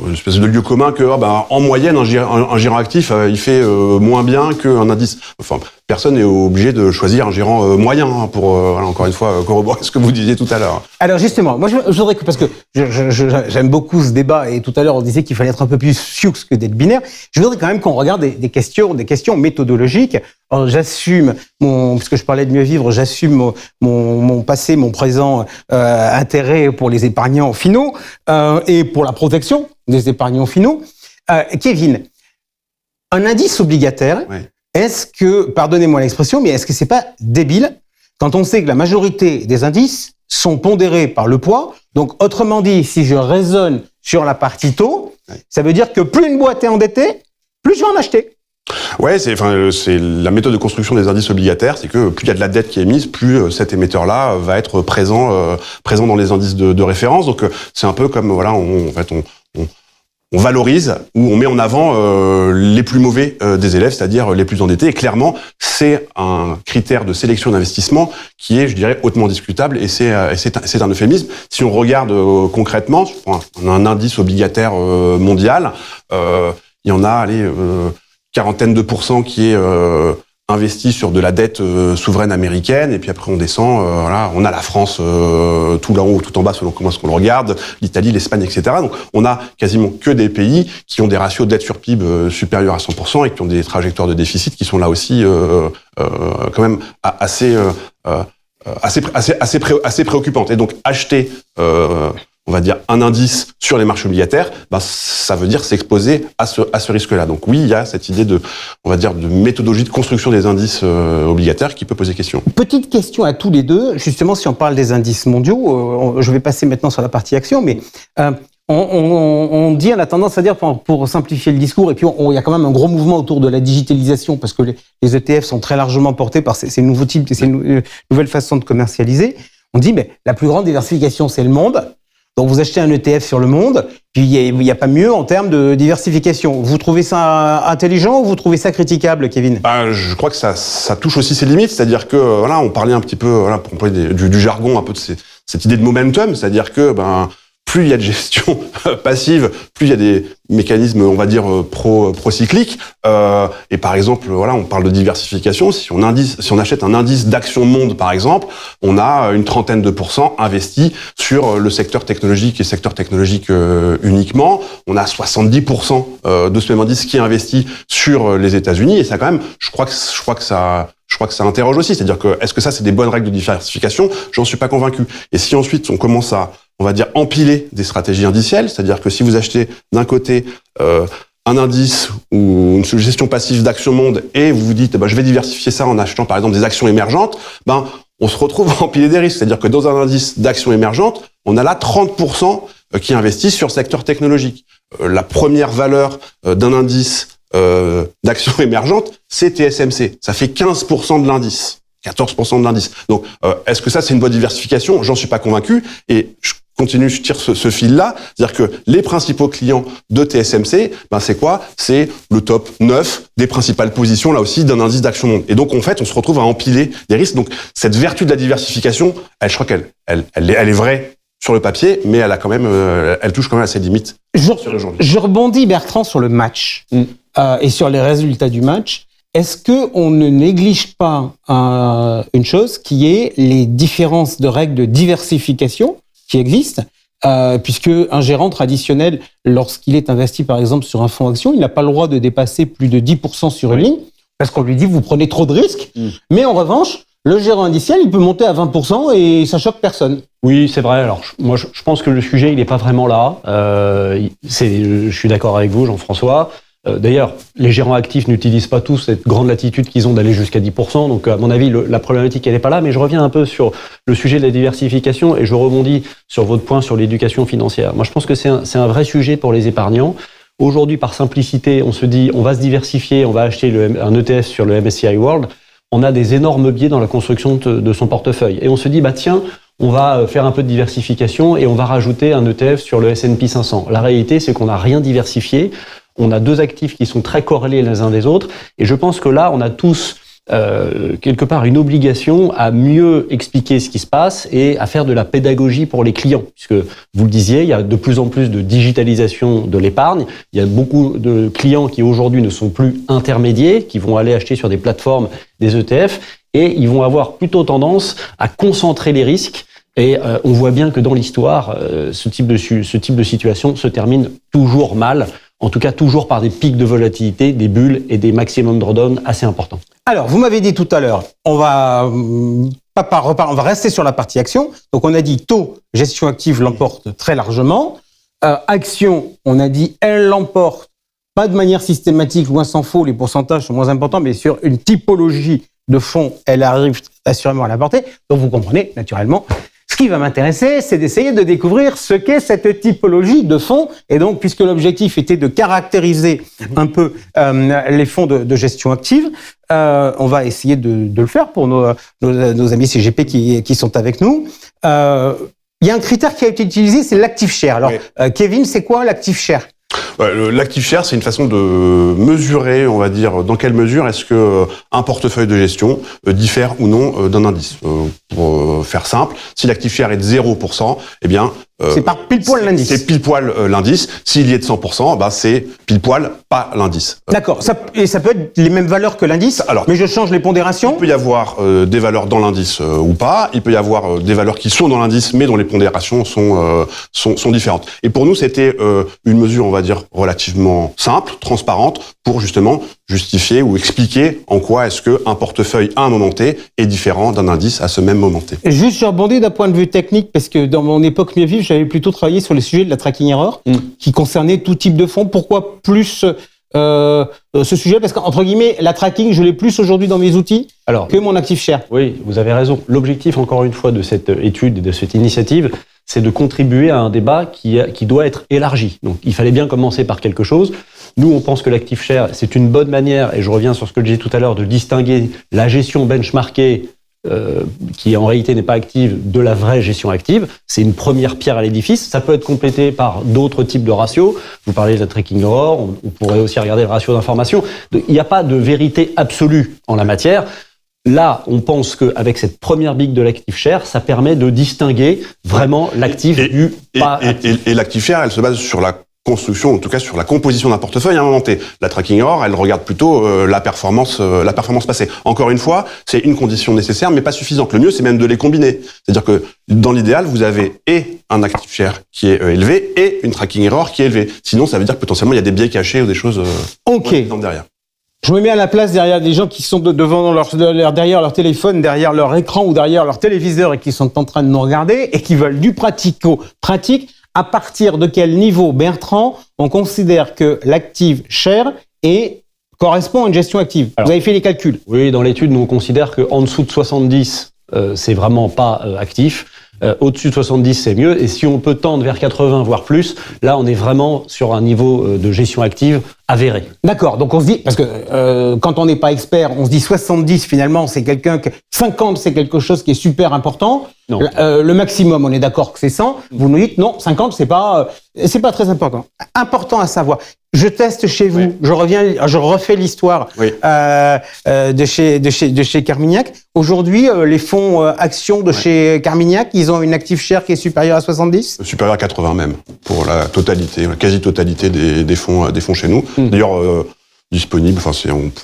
une espèce de lieu commun que en moyenne un gérant actif il fait moins bien qu'un indice. Enfin, personne n'est obligé de choisir un gérant moyen pour encore une fois corroborer ce que vous disiez tout à l'heure. Alors justement, moi je voudrais que, parce que j'aime beaucoup ce débat, et tout à l'heure on disait qu'il fallait être un peu plus sioux que d'être binaire, je voudrais quand même qu'on regarde des questions méthodologiques. Alors, j'assume puisque je parlais de mieux vivre, j'assume mon passé, mon présent intérêt pour les épargnants finaux et pour la protection des épargnants finaux. Kevin, un indice obligataire, Ouais. est-ce que, pardonnez-moi l'expression, mais est-ce que c'est pas débile quand on sait que la majorité des indices sont pondérés par le poids? Donc, autrement dit, si je raisonne sur la partie taux, ça veut dire que plus une boîte est endettée, plus je vais en acheter. Ouais, c'est la méthode de construction des indices obligataires, c'est que plus il y a de la dette qui est émise, plus cet émetteur-là va être présent dans les indices de référence. Donc c'est un peu comme on valorise ou on met en avant les plus mauvais des élèves, c'est-à-dire les plus endettés. Et clairement, c'est un critère de sélection d'investissement qui est, je dirais, hautement discutable. Et c'est un euphémisme. Si on regarde concrètement, on a un indice obligataire mondial. Il y en a, quarantaine de % qui est investi sur de la dette souveraine américaine, et puis après on descend, on a la France tout là-haut ou tout en bas selon comment est-ce qu'on le regarde, l'Italie, l'Espagne, etc. Donc on a quasiment que des pays qui ont des ratios de dette sur PIB supérieurs à 100% et qui ont des trajectoires de déficit qui sont là aussi quand même assez préoccupantes. Et donc acheter on va dire un indice sur les marchés obligataires, ça veut dire s'exposer à ce risque-là. Donc oui, il y a cette idée de méthodologie de construction des indices obligataires qui peut poser question. Petite question à tous les deux, justement, si on parle des indices mondiaux, je vais passer maintenant sur la partie action, mais on dit, on a tendance à dire, pour simplifier le discours, et puis il y a quand même un gros mouvement autour de la digitalisation, parce que les ETF sont très largement portés par ces nouveaux types, ces nouvelles façons de commercialiser. On dit, mais la plus grande diversification, c'est le monde. Donc vous achetez un ETF sur le monde, puis il n'y a pas mieux en termes de diversification. Vous trouvez ça intelligent ou vous trouvez ça critiquable, Kevin ? Je crois que ça touche aussi ses limites, c'est-à-dire que on parlait un petit peu pour employer du jargon, un peu de cette idée de momentum, c'est-à-dire que plus il y a de gestion passive, plus il y a des mécanismes, on va dire, pro-cycliques. Et par exemple, on parle de diversification. Si on achète un indice d'Action Monde, par exemple, on a une trentaine de % investis sur le secteur technologique et secteur technologique uniquement. On a 70% de ce même indice qui est investi sur les États-Unis. Et ça, quand même, je crois que ça interroge aussi. C'est-à-dire que, est-ce que ça, c'est des bonnes règles de diversification ? J'en suis pas convaincu. Et si ensuite, on commence à, on va dire, empiler des stratégies indicielles, c'est-à-dire que si vous achetez d'un côté un indice ou une gestion passive d'Action Monde et vous vous dites, je vais diversifier ça en achetant par exemple des actions émergentes, on se retrouve à empiler des risques. C'est-à-dire que dans un indice d'actions émergentes, on a là 30% qui investissent sur le secteur technologique. La première valeur d'un indice d'actions émergentes, c'est TSMC. Ça fait 15% de l'indice. 14% de l'indice. Donc, est-ce que ça, c'est une bonne diversification ? J'en suis pas convaincu. Et je tire ce fil-là. C'est-à-dire que les principaux clients de TSMC, c'est quoi ? C'est le top 9 des principales positions, là aussi, d'un indice d'Action Monde. Et donc, en fait, on se retrouve à empiler des risques. Donc, cette vertu de la diversification, je crois qu'elle est vraie sur le papier, mais elle touche quand même à ses limites. Je rebondis, Bertrand, sur le match. et sur les résultats du match, est-ce qu'on ne néglige pas une chose qui est les différences de règles de diversification qui existent, puisque un gérant traditionnel, lorsqu'il est investi par exemple sur un fonds action, il n'a pas le droit de dépasser plus de 10% sur une ligne, parce qu'on lui dit vous prenez trop de risques, mais en revanche, le gérant indiciel, il peut monter à 20% et ça choque personne. Oui, c'est vrai. Alors, moi, je pense que le sujet, il n'est pas vraiment là. Je suis d'accord avec vous, Jean-François. D'ailleurs, les gérants actifs n'utilisent pas tous cette grande latitude qu'ils ont d'aller jusqu'à 10%. Donc, à mon avis, la problématique, elle n'est pas là. Mais je reviens un peu sur le sujet de la diversification et je rebondis sur votre point sur l'éducation financière. Moi, je pense que c'est un vrai sujet pour les épargnants. Aujourd'hui, par simplicité, on se dit, on va se diversifier, on va acheter un ETF sur le MSCI World. On a des énormes biais dans la construction de son portefeuille. Et on se dit, bah tiens, on va faire un peu de diversification et on va rajouter un ETF sur le S&P 500. La réalité, c'est qu'on n'a rien diversifié. On a deux actifs qui sont très corrélés les uns des autres. Et je pense que là, on a tous, quelque part, une obligation à mieux expliquer ce qui se passe et à faire de la pédagogie pour les clients. Puisque, vous le disiez, il y a de plus en plus de digitalisation de l'épargne. Il y a beaucoup de clients qui, aujourd'hui, ne sont plus intermédiaires, qui vont aller acheter sur des plateformes des ETF et ils vont avoir plutôt tendance à concentrer les risques. Et on voit bien que dans l'histoire, ce type de situation se termine toujours mal. En tout cas, toujours par des pics de volatilité, des bulles et des maximum drawdown assez importants. Alors, vous m'avez dit tout à l'heure, on va rester sur la partie action. Donc, on a dit taux, gestion active l'emporte très largement. Action, on a dit elle l'emporte, pas de manière systématique, loin s'en faut, les pourcentages sont moins importants, mais sur une typologie de fonds, elle arrive assurément à l'emporter. Donc, vous comprenez, naturellement. Ce qui va m'intéresser, c'est d'essayer de découvrir ce qu'est cette typologie de fonds. Et donc, puisque l'objectif était de caractériser un peu les fonds de gestion active, on va essayer de le faire pour nos amis CGP qui sont avec nous. Il y a un critère qui a été utilisé, c'est l'active share. Alors, Kevin, c'est quoi l'active share ? L'active share, c'est une façon de mesurer, on va dire, dans quelle mesure est-ce que un portefeuille de gestion diffère ou non d'un indice. Pour faire simple, si l'active share est de 0%, eh bien... c'est par pile poil l'indice. C'est pile poil l'indice. S'il y est de 100%, bah c'est pile poil pas l'indice. D'accord. Et ça peut être les mêmes valeurs que l'indice, mais je change les pondérations. Il peut y avoir des valeurs dans l'indice ou pas. Il peut y avoir des valeurs qui sont dans l'indice, mais dont les pondérations sont différentes. Et pour nous, c'était une mesure, on va dire, relativement simple, transparente, pour justement justifier ou expliquer en quoi est-ce que un portefeuille à un moment T est différent d'un indice à ce même moment T. Et juste, je rebondis d'un point de vue technique, parce que dans mon époque mieux vivre, j'avais plutôt travaillé sur les sujets de la tracking error, qui concernaient tout type de fonds. Pourquoi plus ce sujet? Parce qu'entre guillemets, la tracking, je l'ai plus aujourd'hui dans mes outils que mon active share. Oui, vous avez raison. L'objectif, encore une fois, de cette étude et de cette initiative, c'est de contribuer à un débat qui doit être élargi. Donc, il fallait bien commencer par quelque chose. Nous, on pense que l'active share, c'est une bonne manière, et je reviens sur ce que je disais tout à l'heure, de distinguer la gestion benchmarkée, qui en réalité n'est pas active, de la vraie gestion active. C'est une première pierre à l'édifice. Ça peut être complété par d'autres types de ratios. Vous parlez de la tracking error, on pourrait aussi regarder le ratio d'information. Il n'y a pas de vérité absolue en la matière. Là, on pense qu'avec cette première brique de l'active share, ça permet de distinguer vraiment l'actif du pas actif. Et l'active share, elle se base sur la construction, en tout cas sur la composition d'un portefeuille à un moment T. La tracking error, elle regarde plutôt la performance passée. Encore une fois, c'est une condition nécessaire, mais pas suffisante. Le mieux, c'est même de les combiner. C'est-à-dire que dans l'idéal, vous avez et un active share qui est élevé et une tracking error qui est élevée. Sinon, ça veut dire que potentiellement, il y a des biais cachés ou des choses derrière. Je me mets à la place derrière des gens qui sont derrière leur téléphone, derrière leur écran ou derrière leur téléviseur et qui sont en train de nous regarder et qui veulent du pratico-pratique. À partir de quel niveau, Bertrand, on considère que l'active share correspond à une gestion active? Vous avez fait les calculs? Oui, dans l'étude, nous on considère qu'en dessous de 70, c'est vraiment pas actif. Au-dessus de 70, c'est mieux. Et si on peut tendre vers 80, voire plus, là, on est vraiment sur un niveau de gestion active avéré. D'accord. Donc, on se dit, parce que quand on n'est pas expert, on se dit 70, finalement, c'est 50, c'est quelque chose qui est super important. Non. Le maximum, on est d'accord que c'est 100. Vous nous dites, non, 50, c'est pas très important. Important à savoir. Je teste chez vous. Oui. Je refais l'histoire de chez Carmignac. Aujourd'hui, les fonds actions de chez Carmignac, ils ont une active share qui est supérieure à 70? Supérieure à 80 même, pour la quasi-totalité des fonds chez nous. D'ailleurs, disponible. Enfin,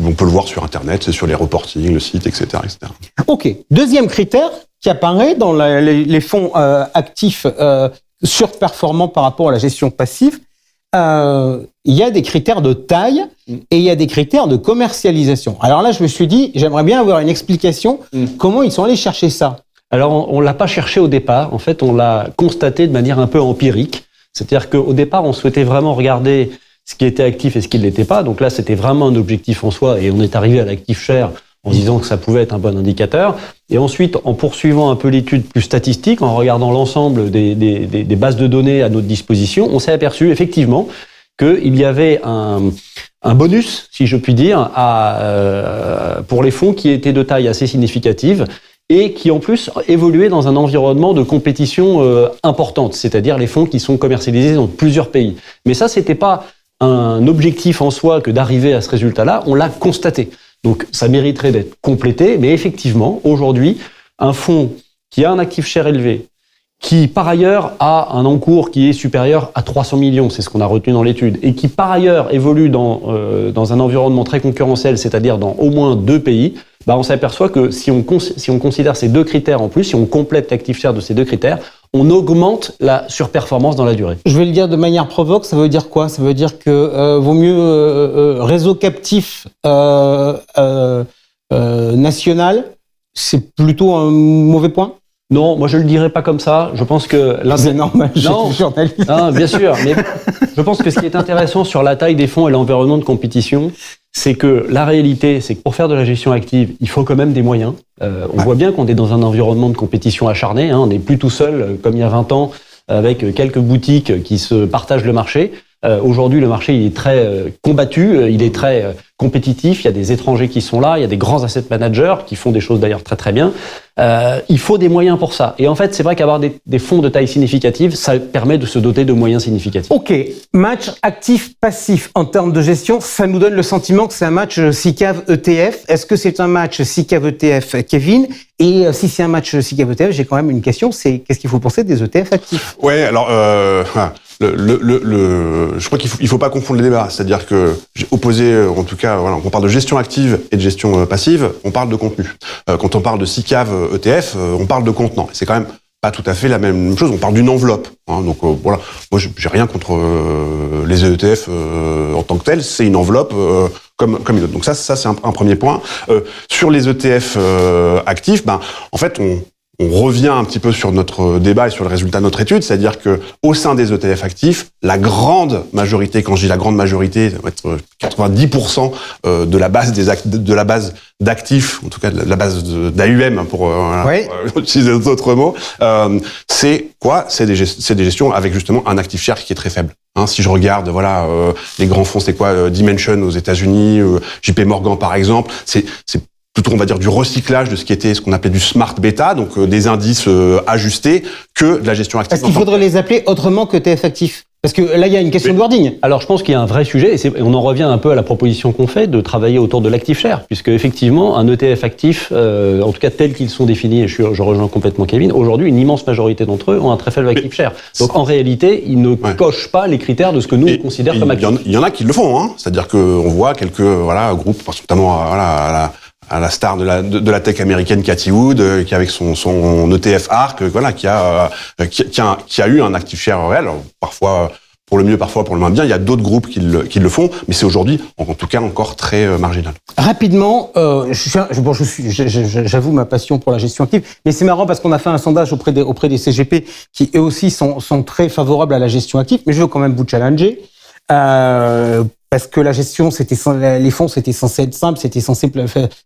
on peut le voir sur Internet, c'est sur les reportings, le site, etc., etc. Ok. Deuxième critère qui apparaît dans les fonds actifs surperformants par rapport à la gestion passive, il y a des critères de taille et il y a des critères de commercialisation. Alors là, je me suis dit, j'aimerais bien avoir une explication comment ils sont allés chercher ça. Alors, on l'a pas cherché au départ. En fait, on l'a constaté de manière un peu empirique. C'est-à-dire qu'au départ, on souhaitait vraiment regarder ce qui était actif et ce qui ne l'était pas. Donc là, c'était vraiment un objectif en soi et on est arrivé à l'actif share en disant que ça pouvait être un bon indicateur. Et ensuite, en poursuivant un peu l'étude plus statistique, en regardant l'ensemble des bases de données à notre disposition, on s'est aperçu effectivement qu'il y avait un bonus, si je puis dire, pour les fonds qui étaient de taille assez significative et qui en plus évoluaient dans un environnement de compétition importante, c'est-à-dire les fonds qui sont commercialisés dans plusieurs pays. Mais ça, c'était pas un objectif en soi que d'arriver à ce résultat-là, on l'a constaté. Donc ça mériterait d'être complété, mais effectivement, aujourd'hui, un fonds qui a un actif share élevé, qui par ailleurs a un encours qui est supérieur à 300 millions, c'est ce qu'on a retenu dans l'étude, et qui par ailleurs évolue dans un environnement très concurrentiel, c'est-à-dire dans au moins 2 pays, on s'aperçoit que si on considère ces 2 critères en plus, si on complète l'actif share de ces 2 critères, on augmente la surperformance dans la durée. Je vais le dire de manière provoque, ça veut dire quoi? Ça veut dire que vaut mieux réseau captif national, c'est plutôt un mauvais point? Non, moi je le dirais pas comme ça. Je pense que c'est normal, je suis journaliste. Non, bien sûr, mais je pense que ce qui est intéressant sur la taille des fonds et l'environnement de compétition, c'est que la réalité, c'est que pour faire de la gestion active, il faut quand même des moyens. On voit bien qu'on est dans un environnement de compétition acharné. On n'est plus tout seul, comme il y a 20 ans, avec quelques boutiques qui se partagent le marché. Aujourd'hui, le marché il est très combattu, il est très compétitif. Il y a des étrangers qui sont là, il y a des grands asset managers qui font des choses d'ailleurs très très bien. Il faut des moyens pour ça. Et en fait, c'est vrai qu'avoir des fonds de taille significative, ça permet de se doter de moyens significatifs. Ok, match actif-passif en termes de gestion, ça nous donne le sentiment que c'est un match SICAV-ETF. Est-ce que c'est un match SICAV-ETF, Kevin? Et si c'est un match SICAV-ETF, j'ai quand même une question, c'est qu'est-ce qu'il faut penser des ETF actifs? Ouais, alors je crois qu'il faut pas confondre les débats. C'est-à-dire que opposé, en tout cas, voilà, on parle de gestion active et de gestion passive, on parle de contenu. Quand on parle de SICAV ETF, on parle de contenant. C'est quand même pas tout à fait la même chose. On parle d'une enveloppe. Donc voilà, moi j'ai rien contre les ETF en tant que tels. C'est une enveloppe comme une autre. Donc ça c'est un premier point. Sur les ETF actifs, en fait on revient un petit peu sur notre débat et sur le résultat de notre étude, c'est-à-dire que au sein des ETF actifs, la grande majorité, quand je dis la grande majorité, ça va être 90% de la base d'actifs, en tout cas de la base d'AUM pour utiliser d'autres mots, c'est quoi? C'est des gestions avec justement un actif share qui est très faible. Si je regarde, les grands fonds, c'est quoi? Dimension aux États-Unis, JP Morgan par exemple, c'est plutôt, on va dire, du recyclage de ce qu'on appelait du smart beta, donc des indices ajustés, que de la gestion active. Est-ce qu'il faudrait les appeler autrement que TF actifs? Parce que là, il y a une question de wording. Alors, je pense qu'il y a un vrai sujet, et on en revient un peu à la proposition qu'on fait de travailler autour de l'actif share, puisque effectivement, un ETF actif, en tout cas tels qu'ils sont définis, et je rejoins complètement Kevin, aujourd'hui, une immense majorité d'entre eux ont un très faible actif share. Donc, en réalité, ils ne cochent pas les critères de ce que nous, on considère comme actif. Il y en a qui le font, C'est-à-dire qu'on voit quelques, groupes, notamment, à la star de la tech américaine Cathie Wood, qui avec son ETF ARK, qui a eu un actif share réel. Alors, parfois pour le mieux, parfois pour le moins bien. Il y a d'autres groupes qui le font, mais c'est aujourd'hui, en tout cas, encore très marginal. Rapidement, j'avoue ma passion pour la gestion active, mais c'est marrant parce qu'on a fait un sondage auprès des CGP qui eux aussi sont très favorables à la gestion active, mais je veux quand même vous challenger. Parce que la gestion, les fonds, c'était censé être simple, c'était censé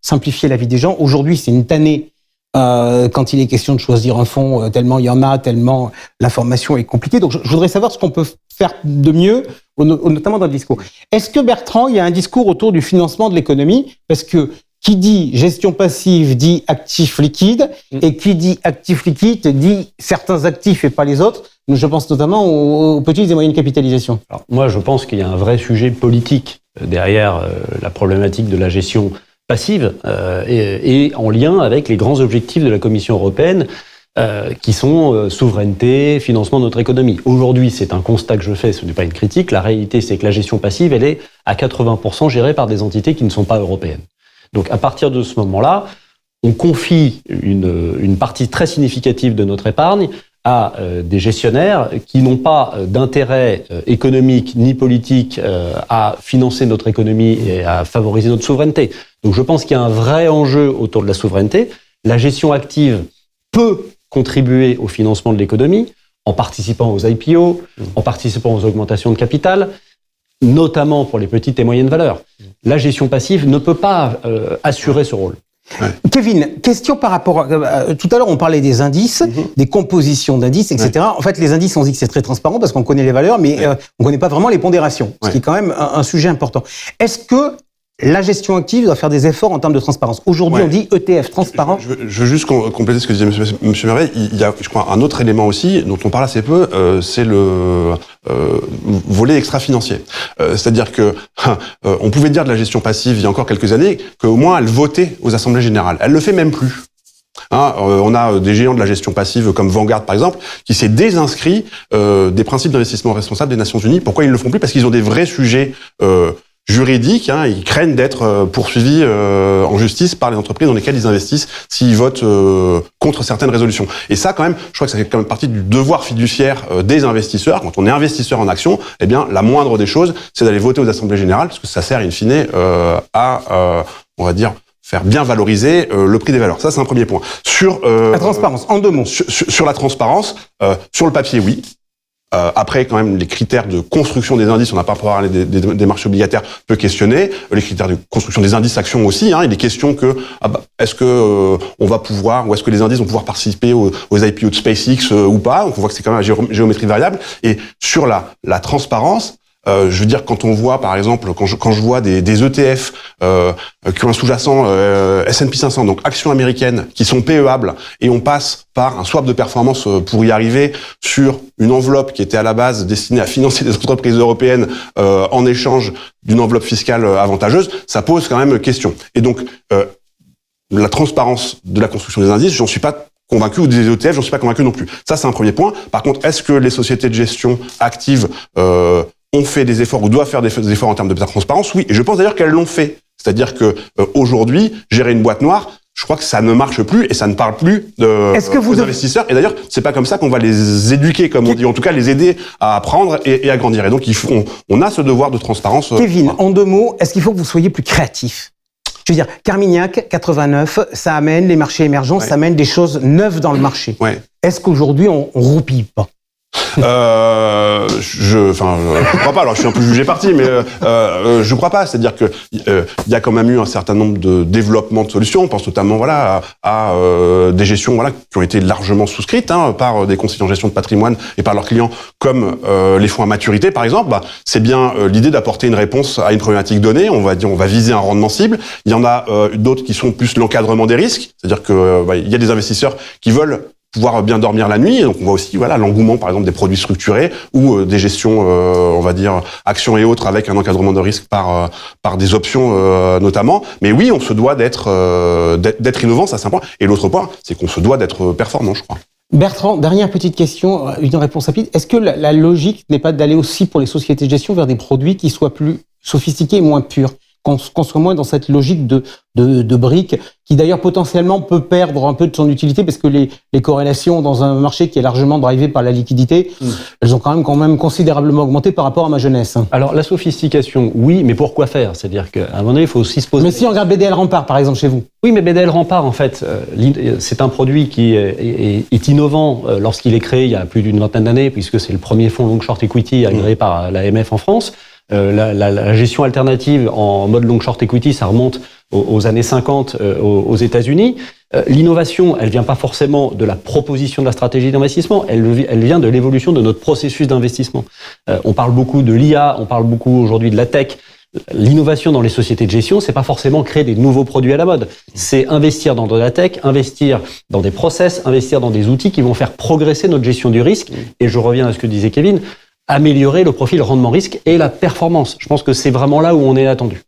simplifier la vie des gens. Aujourd'hui, c'est une tannée quand il est question de choisir un fonds, tellement il y en a, tellement l'information est compliquée. Donc, je voudrais savoir ce qu'on peut faire de mieux, notamment dans le discours. Est-ce que, Bertrand, il y a un discours autour du financement de l'économie? Parce que qui dit gestion passive dit actif liquide, et qui dit actif liquide dit certains actifs et pas les autres. Je pense notamment aux petites et moyennes capitalisations. Alors, moi, je pense qu'il y a un vrai sujet politique derrière la problématique de la gestion passive et en lien avec les grands objectifs de la Commission européenne qui sont souveraineté, financement de notre économie. Aujourd'hui, c'est un constat que je fais, ce n'est pas une critique. La réalité, c'est que la gestion passive, elle est à 80% gérée par des entités qui ne sont pas européennes. Donc, à partir de ce moment-là, on confie une partie très significative de notre épargne à des gestionnaires qui n'ont pas d'intérêt économique ni politique à financer notre économie et à favoriser notre souveraineté. Donc, je pense qu'il y a un vrai enjeu autour de la souveraineté. La gestion active peut contribuer au financement de l'économie en participant aux IPO, en participant aux augmentations de capital, notamment pour les petites et moyennes valeurs. La gestion passive ne peut pas assurer ce rôle. Ouais. Kevin, question par rapport à, tout à l'heure on parlait des indices, des compositions d'indices, etc. Ouais. En fait, les indices, on dit que c'est très transparent parce qu'on connaît les valeurs, mais on connaît pas vraiment les pondérations, ce qui est quand même un sujet important. Est-ce que la gestion active doit faire des efforts en termes de transparence? Aujourd'hui, on dit ETF transparent. Je veux juste compléter ce que disait Monsieur Merveille. Il y a, je crois, un autre élément aussi dont on parle assez peu, c'est le volet extra-financier. C'est-à-dire que on pouvait dire de la gestion passive il y a encore quelques années qu'au moins elle votait aux assemblées générales. Elle le fait même plus. On a des géants de la gestion passive comme Vanguard par exemple qui s'est désinscrit des principes d'investissement responsable des Nations Unies. Pourquoi ils ne le font plus? Parce qu'ils ont des vrais sujets juridiques, ils craignent d'être poursuivis en justice par les entreprises dans lesquelles ils investissent s'ils votent contre certaines résolutions. Et ça, quand même, je crois que ça fait quand même partie du devoir fiduciaire des investisseurs. Quand on est investisseur en action, eh bien, la moindre des choses, c'est d'aller voter aux assemblées générales, parce que ça sert in fine à, on va dire, faire bien valoriser le prix des valeurs. Ça, c'est un premier point. Sur la transparence, en deux mots. Sur la transparence, sur le papier, oui. Après, quand même, les critères de construction des indices, on n'a pas parlé des marchés obligataires, peut questionner. Les critères de construction des indices actions aussi. Il est question que est-ce que on va pouvoir, ou est-ce que les indices vont pouvoir participer aux IPO de SpaceX ou pas? Donc on voit que c'est quand même la géométrie variable. Et sur la transparence. Je veux dire, quand on voit, par exemple, quand je vois des ETF qui ont un sous-jacent S&P 500, donc actions américaines, qui sont PEables, et on passe par un swap de performance pour y arriver sur une enveloppe qui était à la base destinée à financer des entreprises européennes en échange d'une enveloppe fiscale avantageuse, ça pose quand même question. Et donc, la transparence de la construction des indices, j'en suis pas convaincu, ou des ETF, j'en suis pas convaincu non plus. Ça, c'est un premier point. Par contre, est-ce que les sociétés de gestion actives ont fait des efforts ou doivent faire des efforts en termes de transparence? Oui, et je pense d'ailleurs qu'elles l'ont fait. C'est-à-dire que aujourd'hui, gérer une boîte noire, je crois que ça ne marche plus et ça ne parle plus aux investisseurs. Et d'ailleurs, c'est pas comme ça qu'on va les éduquer, comme on dit, en tout cas les aider à apprendre et à grandir. Et donc, on a ce devoir de transparence. Kevin, en deux mots, est-ce qu'il faut que vous soyez plus créatif? Je veux dire, Carmignac, 89, ça amène les marchés émergents, ça amène des choses neuves dans le marché. Ouais. Est-ce qu'aujourd'hui, on roupille pas? Je crois pas. Alors, je suis un peu jugé parti, mais je crois pas. C'est-à-dire que il y a quand même eu un certain nombre de développements de solutions. On pense notamment, à des gestions, qui ont été largement souscrites par des conseillers en gestion de patrimoine et par leurs clients, comme les fonds à maturité, par exemple. C'est bien l'idée d'apporter une réponse à une problématique donnée. On va viser un rendement cible. Il y en a d'autres qui sont plus l'encadrement des risques. C'est-à-dire que il y a des investisseurs qui veulent pouvoir bien dormir la nuit. Donc on voit aussi l'engouement par exemple des produits structurés ou des gestions on va dire actions et autres avec un encadrement de risque par des options notamment. Mais oui, on se doit d'être innovant, ça c'est un point. Et l'autre point, c'est qu'on se doit d'être performant, je crois. Bertrand, dernière petite question, une réponse rapide. Est-ce que la logique n'est pas d'aller aussi pour les sociétés de gestion vers des produits qui soient plus sophistiqués et moins purs, qu'on soit moins dans cette logique de briques, qui d'ailleurs potentiellement peut perdre un peu de son utilité parce que les corrélations dans un marché qui est largement drivé par la liquidité, elles ont quand même considérablement augmenté par rapport à ma jeunesse. Alors la sophistication, oui, mais pour quoi faire? C'est-à-dire qu'à un moment donné, il faut aussi se poser... Mais si on regarde BDL Rempart, par exemple, chez vous. Oui, mais BDL Rempart, en fait, c'est un produit qui est innovant lorsqu'il est créé il y a plus d'une vingtaine d'années, puisque c'est le premier fonds long short equity agréé par l'AMF en France. La gestion alternative en mode long short equity, ça remonte aux années 50 aux États-Unis. L'innovation, elle vient pas forcément de la proposition de la stratégie d'investissement, elle vient de l'évolution de notre processus d'investissement. On parle beaucoup de l'IA, on parle beaucoup aujourd'hui de la tech. L'innovation dans les sociétés de gestion, c'est pas forcément créer des nouveaux produits à la mode. C'est investir dans de la tech, investir dans des process, investir dans des outils qui vont faire progresser notre gestion du risque. Et je reviens à ce que disait Kevin, améliorer le profil rendement-risque et la performance. Je pense que c'est vraiment là où on est attendu.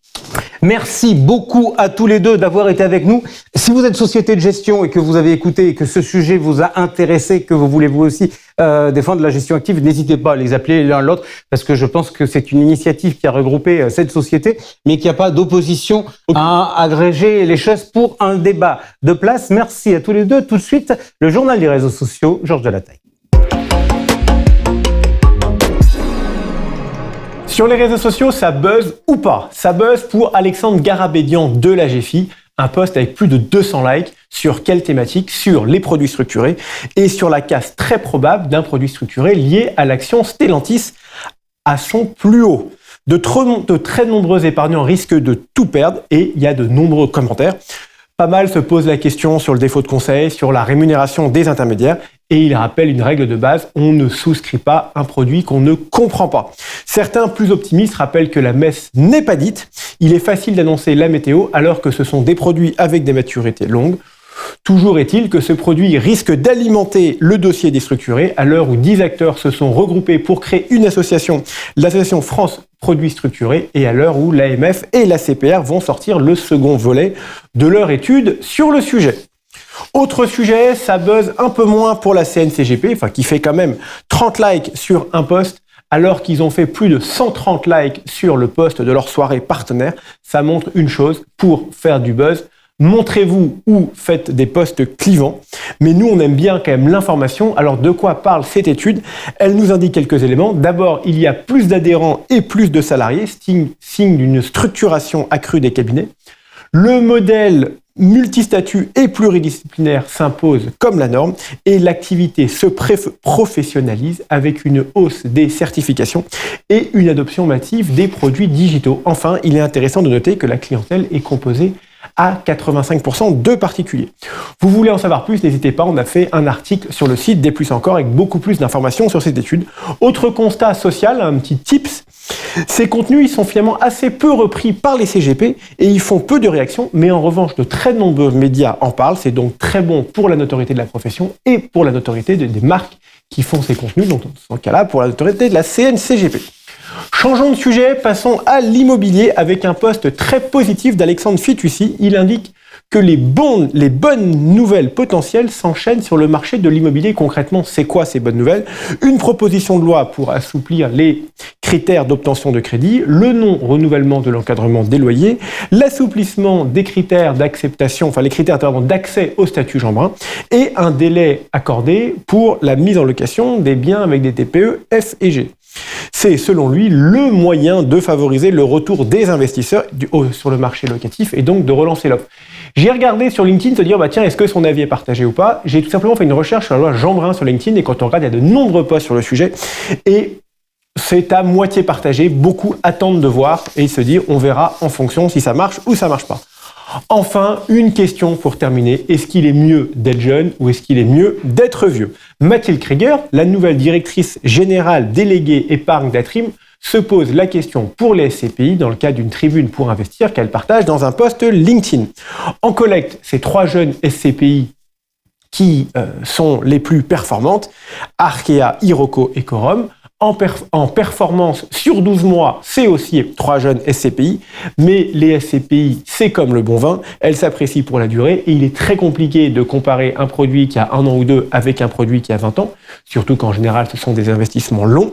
Merci beaucoup à tous les deux d'avoir été avec nous. Si vous êtes société de gestion et que vous avez écouté et que ce sujet vous a intéressé, que vous voulez vous aussi défendre la gestion active, n'hésitez pas à les appeler l'un l'autre parce que je pense que c'est une initiative qui a regroupé cette société mais qu'il n'y a pas d'opposition à agréger les choses pour un débat de place. Merci à tous les deux. Tout de suite, le journal des réseaux sociaux, Georges Delataille. Sur les réseaux sociaux, ça buzz ou pas? Ça buzz pour Alexandre Garabédian de la GFI, un post avec plus de 200 likes sur quelle thématique? Sur les produits structurés et sur la casse très probable d'un produit structuré lié à l'action Stellantis à son plus haut. De très nombreux épargnants risquent de tout perdre et il y a de nombreux commentaires. Pas mal se posent la question sur le défaut de conseil, sur la rémunération des intermédiaires et il rappelle une règle de base, on ne souscrit pas un produit qu'on ne comprend pas. Certains plus optimistes rappellent que la messe n'est pas dite, il est facile d'annoncer la météo alors que ce sont des produits avec des maturités longues. Toujours est-il que ce produit risque d'alimenter le dossier des structurés à l'heure où 10 acteurs se sont regroupés pour créer une association, l'association France Produits Structurés, et à l'heure où l'AMF et la CPR vont sortir le second volet de leur étude sur le sujet. Autre sujet, ça buzz un peu moins pour la CNCGP, qui fait quand même 30 likes sur un post, alors qu'ils ont fait plus de 130 likes sur le post de leur soirée partenaire. Ça montre une chose, pour faire du buzz, montrez-vous ou faites des posts clivants. Mais nous, on aime bien quand même l'information. Alors, de quoi parle cette étude? Elle nous indique quelques éléments. D'abord, il y a plus d'adhérents et plus de salariés, signe d'une structuration accrue des cabinets. Le modèle multistatut et pluridisciplinaire s'impose comme la norme et l'activité se professionnalise avec une hausse des certifications et une adoption massive des produits digitaux. Enfin, il est intéressant de noter que la clientèle est composée à 85% de particuliers. Vous voulez en savoir plus, n'hésitez pas, on a fait un article sur le site des Plus Encore avec beaucoup plus d'informations sur cette étude. Autre constat social, un petit tips, ces contenus ils sont finalement assez peu repris par les CGP et ils font peu de réactions, mais en revanche de très nombreux médias en parlent, c'est donc très bon pour la notoriété de la profession et pour la notoriété des marques qui font ces contenus, donc dans ce cas-là pour la notoriété de la CNCGP. Changeons de sujet, passons à l'immobilier avec un post très positif d'Alexandre Fitoussi. Il indique que les bonnes nouvelles potentielles s'enchaînent sur le marché de l'immobilier. Concrètement, c'est quoi ces bonnes nouvelles? Une proposition de loi pour assouplir les critères d'obtention de crédit, le non-renouvellement de l'encadrement des loyers, l'assouplissement des critères d'acceptation, les critères d'accès au statut Jeanbrun et un délai accordé pour la mise en location des biens avec des TPE F et G. C'est, selon lui, le moyen de favoriser le retour des investisseurs sur le marché locatif et donc de relancer l'offre. J'ai regardé sur LinkedIn se dire, tiens, est-ce que son avis est partagé ou pas? J'ai tout simplement fait une recherche sur la loi Jeanbrun sur LinkedIn et quand on regarde, il y a de nombreux posts sur le sujet et c'est à moitié partagé. Beaucoup attendent de voir et se dire, on verra en fonction si ça marche ou ça marche pas. Enfin, une question pour terminer. Est-ce qu'il est mieux d'être jeune ou est-ce qu'il est mieux d'être vieux? Mathilde Krieger, la nouvelle directrice générale déléguée épargne d'Atrim, se pose la question pour les SCPI dans le cadre d'une tribune pour investir qu'elle partage dans un post LinkedIn. En collecte, ces 3 jeunes SCPI qui sont les plus performantes, Arkea, Iroko et Corum. En performance sur 12 mois, c'est aussi 3 jeunes SCPI, mais les SCPI, c'est comme le bon vin, elles s'apprécient pour la durée et il est très compliqué de comparer un produit qui a 1 an ou 2 avec un produit qui a 20 ans, surtout qu'en général, ce sont des investissements longs.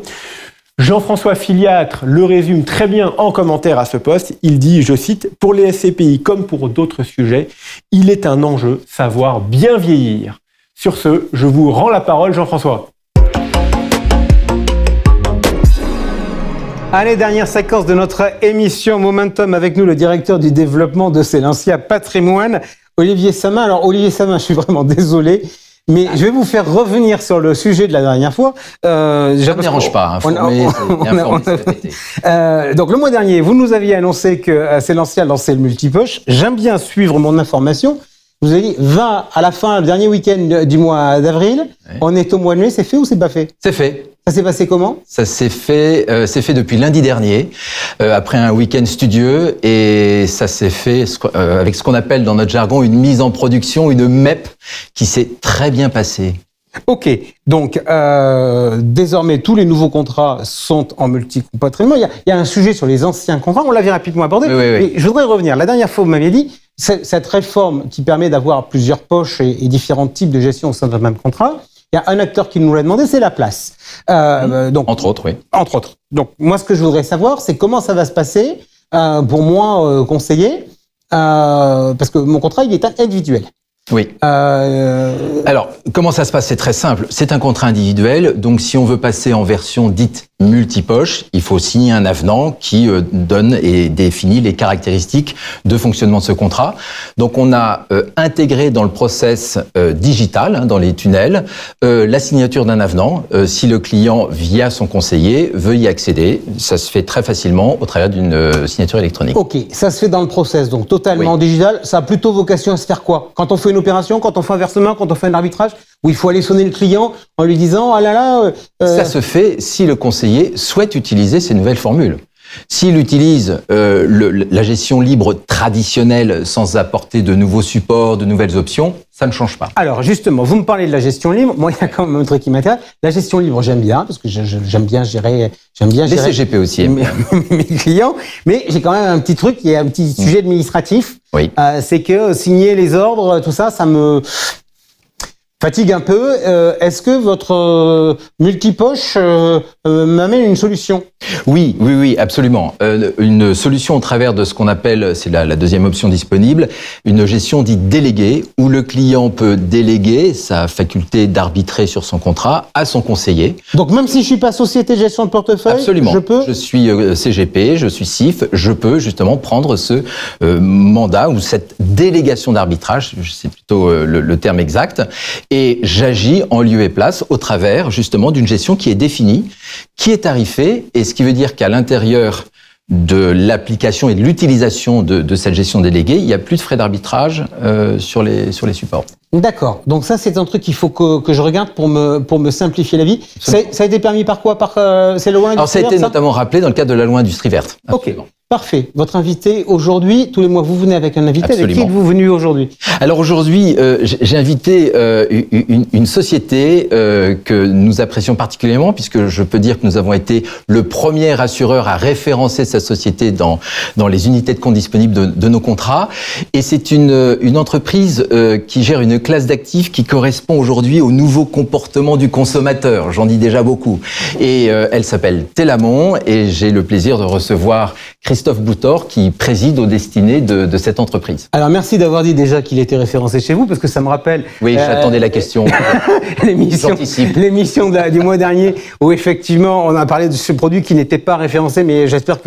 Jean-François Filiatre le résume très bien en commentaire à ce post. Il dit, je cite, « Pour les SCPI comme pour d'autres sujets, il est un enjeu savoir bien vieillir. » Sur ce, je vous rends la parole, Jean-François. Allez, dernière séquence de notre émission Momentum avec nous, le directeur du développement de Cellentia Patrimoine, Olivier Samin. Alors, Olivier Samin, je suis vraiment désolé, mais je vais vous faire revenir sur le sujet de la dernière fois. Ça ne me dérange pas, informer, donc, le mois dernier, vous nous aviez annoncé que Cellentia lançait le multipoche. J'aime bien suivre mon information. Vous avez dit, va à la fin, le dernier week-end du mois d'avril. Oui. On est au mois de mai, c'est fait ou c'est pas fait? C'est fait. Ça s'est passé comment? Ça s'est fait depuis lundi dernier, après un week-end studieux, et ça s'est fait avec ce qu'on appelle dans notre jargon une mise en production, une MEP, qui s'est très bien passée. Ok, donc désormais tous les nouveaux contrats sont en multi-compatrimoine. Il y a un sujet sur les anciens contrats, on l'avait rapidement abordé, Oui. mais je voudrais revenir. La dernière fois, vous m'aviez dit, cette réforme qui permet d'avoir plusieurs poches et différents types de gestion au sein d'un même contrat, il y a un acteur qui nous l'a demandé, c'est la place. Donc, Entre autres, oui. Entre autres. Donc moi, ce que je voudrais savoir, c'est comment ça va se passer pour moi, conseiller, parce que mon contrat, il est individuel. Oui. Alors, comment ça se passe? C'est très simple. C'est un contrat individuel. Donc, si on veut passer en version dite multipoche, il faut signer un avenant qui donne et définit les caractéristiques de fonctionnement de ce contrat. Donc, on a intégré dans le process digital, dans les tunnels, la signature d'un avenant. Si le client, via son conseiller, veut y accéder, ça se fait très facilement au travers d'une signature électronique. Ok, ça se fait dans le process, donc totalement digital. Ça a plutôt vocation à se faire quoi? Quand on fait une opération, quand on fait un versement, quand on fait un arbitrage, où il faut aller sonner le client en lui disant « Ah là là… Ça se fait si le conseiller souhaite utiliser ces nouvelles formules. S'il utilise la gestion libre traditionnelle sans apporter de nouveaux supports, de nouvelles options, ça ne change pas. Alors justement, vous me parlez de la gestion libre. Moi, il y a quand même un truc qui m'intéresse. La gestion libre, j'aime bien parce que j'aime bien gérer. Les CGP aussi. Mes clients. Mais j'ai quand même un petit truc, il y a un petit sujet administratif. Oui. C'est que signer les ordres, tout ça, ça me fatigue un peu. Est-ce que votre multipoche m'amène une solution? Oui, absolument. Une solution au travers de ce qu'on appelle, c'est la deuxième option disponible, une gestion dite déléguée, où le client peut déléguer sa faculté d'arbitrer sur son contrat à son conseiller. Donc même si je suis pas société de gestion de portefeuille, Absolument. je peux? Je suis CGP, je suis CIF, je peux justement prendre ce mandat ou cette délégation d'arbitrage, c'est plutôt le terme exact, et j'agis en lieu et place au travers justement d'une gestion qui est définie, qui est tarifée, et ce qui veut dire qu'à l'intérieur de l'application et de l'utilisation de cette gestion déléguée, il n'y a plus de frais d'arbitrage sur les supports. D'accord. Donc ça, c'est un truc qu'il faut que je regarde pour me simplifier la vie. Ça a été permis par quoi? C'est la loi Alors ça a été notamment rappelé dans le cadre de la loi Industrie verte. Absolument. Ok. Parfait. Votre invité aujourd'hui, tous les mois, vous venez avec un invité. Absolument. Avec qui êtes-vous venu aujourd'hui? Alors aujourd'hui, j'ai invité une société que nous apprécions particulièrement, puisque je peux dire que nous avons été le premier assureur à référencer cette société dans les unités de compte disponibles de nos contrats. Et c'est une entreprise qui gère une classe d'actifs qui correspond aujourd'hui au nouveau comportement du consommateur. J'en dis déjà beaucoup. Et elle s'appelle Telamon, et j'ai le plaisir de recevoir Christophe Boutor, qui préside aux destinées de cette entreprise. Alors merci d'avoir dit déjà qu'il était référencé chez vous, parce que ça me rappelle… Oui, j'attendais la question. l'émission du mois dernier, où effectivement on a parlé de ce produit qui n'était pas référencé, mais j'espère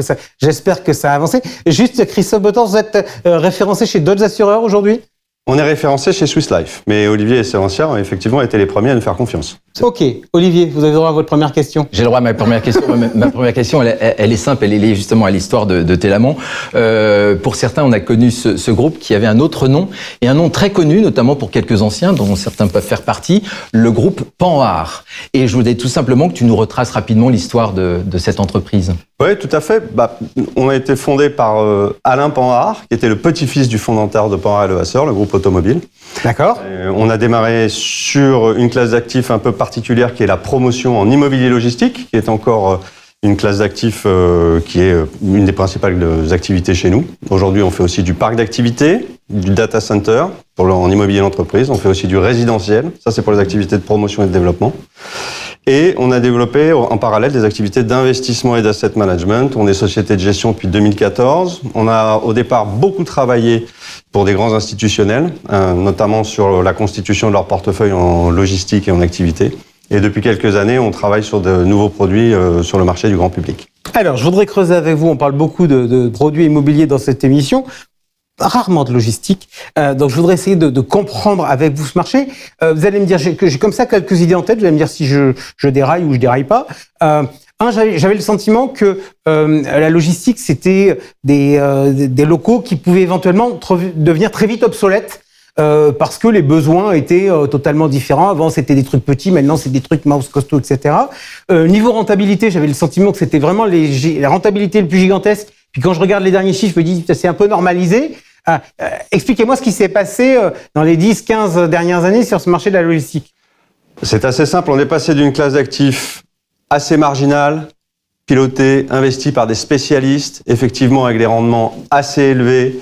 que ça a avancé. Juste, Christophe Boutor, vous êtes référencé chez d'autres assureurs aujourd'hui? On est référencé chez Swiss Life, mais Olivier et Sébastien ont effectivement été les premiers à nous faire confiance. Ok, Olivier, vous avez le droit à votre première question. J'ai le droit à ma première question. Ma première question, elle est simple, elle est liée justement à l'histoire de Telamon. Pour certains, on a connu ce groupe qui avait un autre nom, et un nom très connu, notamment pour quelques anciens, dont certains peuvent faire partie, le groupe Panhard. Et je voudrais tout simplement que tu nous retraces rapidement l'histoire de cette entreprise. Oui, tout à fait. On a été fondé par Alain Panhard, qui était le petit-fils du fondateur de Panhard et Levasseur, le groupe automobile. D'accord. On a démarré sur une classe d'actifs un peu particulière qui est la promotion en immobilier logistique, qui est encore une classe d'actifs qui est une des principales activités chez nous. Aujourd'hui, on fait aussi du parc d'activités, du data center en immobilier d'entreprise. On fait aussi du résidentiel. Ça, c'est pour les activités de promotion et de développement. Et on a développé en parallèle des activités d'investissement et d'asset management. On est société de gestion depuis 2014. On a au départ beaucoup travaillé pour des grands institutionnels, notamment sur la constitution de leur portefeuille en logistique et en activité. Et depuis quelques années, on travaille sur de nouveaux produits sur le marché du grand public. Alors, je voudrais creuser avec vous. On parle beaucoup de produits immobiliers dans cette émission, rarement de logistique. Donc, je voudrais essayer de comprendre avec vous ce marché. Vous allez me dire j'ai comme ça quelques idées en tête. Vous allez me dire si je déraille ou je déraille pas. J'avais le sentiment que la logistique, c'était des locaux qui pouvaient éventuellement devenir très vite obsolètes. Parce que les besoins étaient totalement différents. Avant, c'était des trucs petits, maintenant, c'est des trucs mouse costauds, etc. Niveau rentabilité, j'avais le sentiment que c'était vraiment la rentabilité le plus gigantesque. Puis quand je regarde les derniers chiffres, je me dis c'est un peu normalisé. Expliquez-moi ce qui s'est passé dans les 10-15 dernières années sur ce marché de la logistique. C'est assez simple, on est passé d'une classe d'actifs assez marginale, pilotée, investie par des spécialistes, effectivement avec des rendements assez élevés,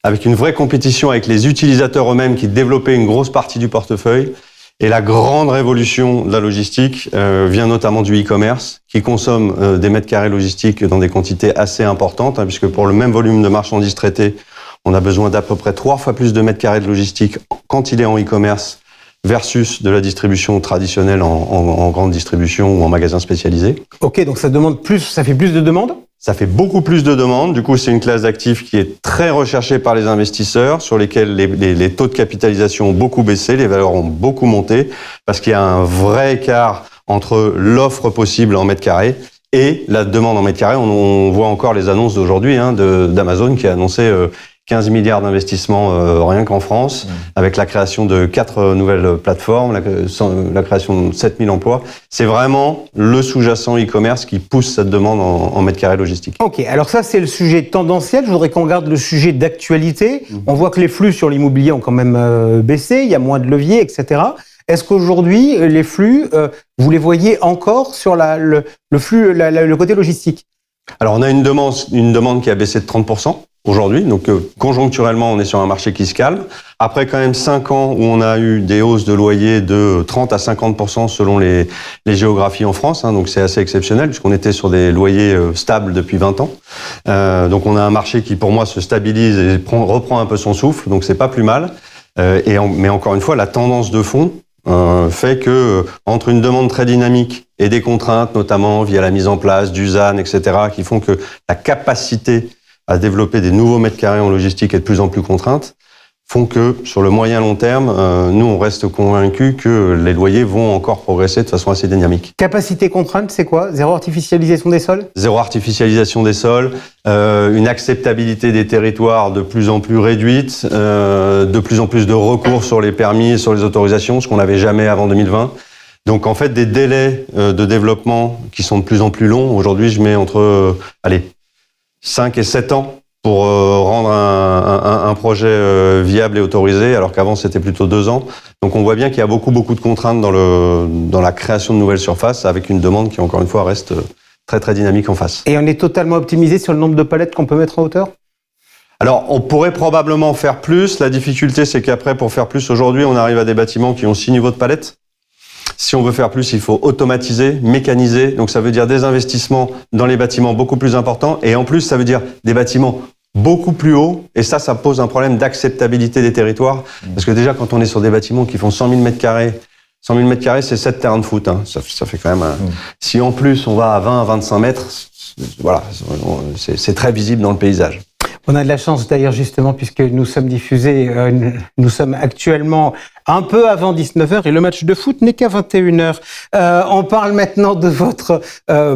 avec une vraie compétition avec les utilisateurs eux-mêmes qui développaient une grosse partie du portefeuille. Et la grande révolution de la logistique vient notamment du e-commerce, qui consomme des mètres carrés logistiques dans des quantités assez importantes, puisque pour le même volume de marchandises traitées, on a besoin d'à peu près 3 fois plus de mètres carrés de logistique quand il est en e-commerce versus de la distribution traditionnelle en grande distribution ou en magasin spécialisé. Ok, donc ça fait plus de demandes? Ça fait beaucoup plus de demandes. Du coup, c'est une classe d'actifs qui est très recherchée par les investisseurs, sur lesquels les taux de capitalisation ont beaucoup baissé, les valeurs ont beaucoup monté, parce qu'il y a un vrai écart entre l'offre possible en mètres carrés et la demande en mètres carrés. On voit encore les annonces d'aujourd'hui d'Amazon qui a annoncé 15 milliards d'investissements rien qu'en France, avec la création de 4 nouvelles plateformes, la création de 7000 emplois. C'est vraiment le sous-jacent e-commerce qui pousse cette demande en mètres carrés logistiques. Ok, alors ça c'est le sujet tendanciel. Je voudrais qu'on regarde le sujet d'actualité. On voit que les flux sur l'immobilier ont quand même baissé, il y a moins de leviers, etc. Est-ce qu'aujourd'hui, les flux, vous les voyez encore sur le flux, le côté logistique? Alors on a une demande qui a baissé de 30%. Aujourd'hui, donc conjoncturellement, on est sur un marché qui se calme. Après quand même 5 ans où on a eu des hausses de loyers de 30 à 50% selon les géographies en France, donc c'est assez exceptionnel puisqu'on était sur des loyers stables depuis 20 ans. Donc on a un marché qui pour moi se stabilise et reprend un peu son souffle, donc c'est pas plus mal. Mais encore une fois, la tendance de fond fait que entre une demande très dynamique et des contraintes, notamment via la mise en place du ZAN, etc., qui font que la capacité à développer des nouveaux mètres carrés en logistique est de plus en plus contrainte, font que, sur le moyen long terme, nous, on reste convaincus que les loyers vont encore progresser de façon assez dynamique. Capacité contrainte, c'est quoi? Zéro artificialisation des sols? Zéro artificialisation des sols, une acceptabilité des territoires de plus en plus réduite, de plus en plus de recours sur les permis et sur les autorisations, ce qu'on n'avait jamais avant 2020. Donc, en fait, des délais de développement qui sont de plus en plus longs. Aujourd'hui, je mets entre 5 et 7 ans pour rendre un projet viable et autorisé, alors qu'avant c'était plutôt 2 ans. Donc on voit bien qu'il y a beaucoup de contraintes dans la création de nouvelles surfaces, avec une demande qui encore une fois reste très très dynamique en face. Et on est totalement optimisé sur le nombre de palettes qu'on peut mettre en hauteur? Alors on pourrait probablement faire plus. La difficulté c'est qu'après pour faire plus aujourd'hui on arrive à des bâtiments qui ont 6 niveaux de palettes. Si on veut faire plus, il faut automatiser, mécaniser. Donc ça veut dire des investissements dans les bâtiments beaucoup plus importants. Et en plus, ça veut dire des bâtiments beaucoup plus hauts. Et ça pose un problème d'acceptabilité des territoires. Parce que déjà, quand on est sur des bâtiments qui font 100 000 mètres carrés, c'est 7 terrains de foot. Ça fait quand même... Si en plus, on va à 20 à 25 mètres, voilà, c'est très visible dans le paysage. On a de la chance d'ailleurs justement puisque nous sommes diffusés, nous sommes actuellement un peu avant 19h et le match de foot n'est qu'à 21h. On parle maintenant de votre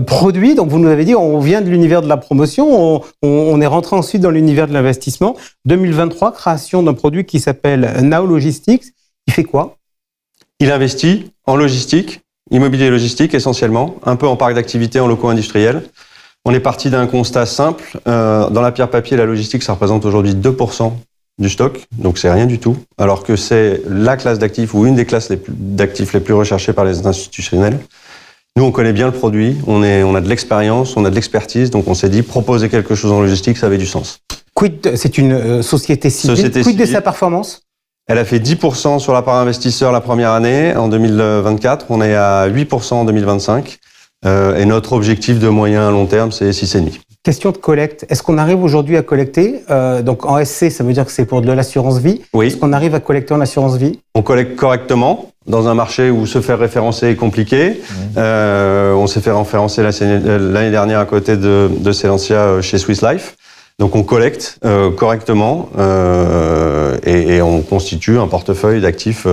produit. Donc vous nous avez dit, on vient de l'univers de la promotion, on est rentré ensuite dans l'univers de l'investissement. 2023, création d'un produit qui s'appelle Now Logistics. Il fait quoi? Il investit en logistique, immobilier logistique essentiellement, un peu en parc d'activité, en locaux industriels. On est parti d'un constat simple. Dans la pierre papier, la logistique, ça représente aujourd'hui 2% du stock, donc c'est rien du tout, alors que c'est la classe d'actifs ou une des classes d'actifs les plus recherchées par les institutionnels. Nous, on connaît bien le produit, on a de l'expérience, on a de l'expertise, donc on s'est dit proposer quelque chose en logistique, ça avait du sens. Quid, c'est une société civile. Quid de sa performance? Elle a fait 10% sur la part investisseur la première année, en 2024. On est à 8% en 2025. Et notre objectif de moyen à long terme, c'est 6,5. Question de collecte. Est-ce qu'on arrive aujourd'hui à collecter? Donc en SC, ça veut dire que c'est pour de l'assurance vie. Oui. Est-ce qu'on arrive à collecter en assurance vie? On collecte correctement dans un marché où se faire référencer est compliqué. On s'est fait référencer l'année dernière à côté de Celentia chez Swiss Life. Donc on collecte correctement et on constitue un portefeuille d'actifs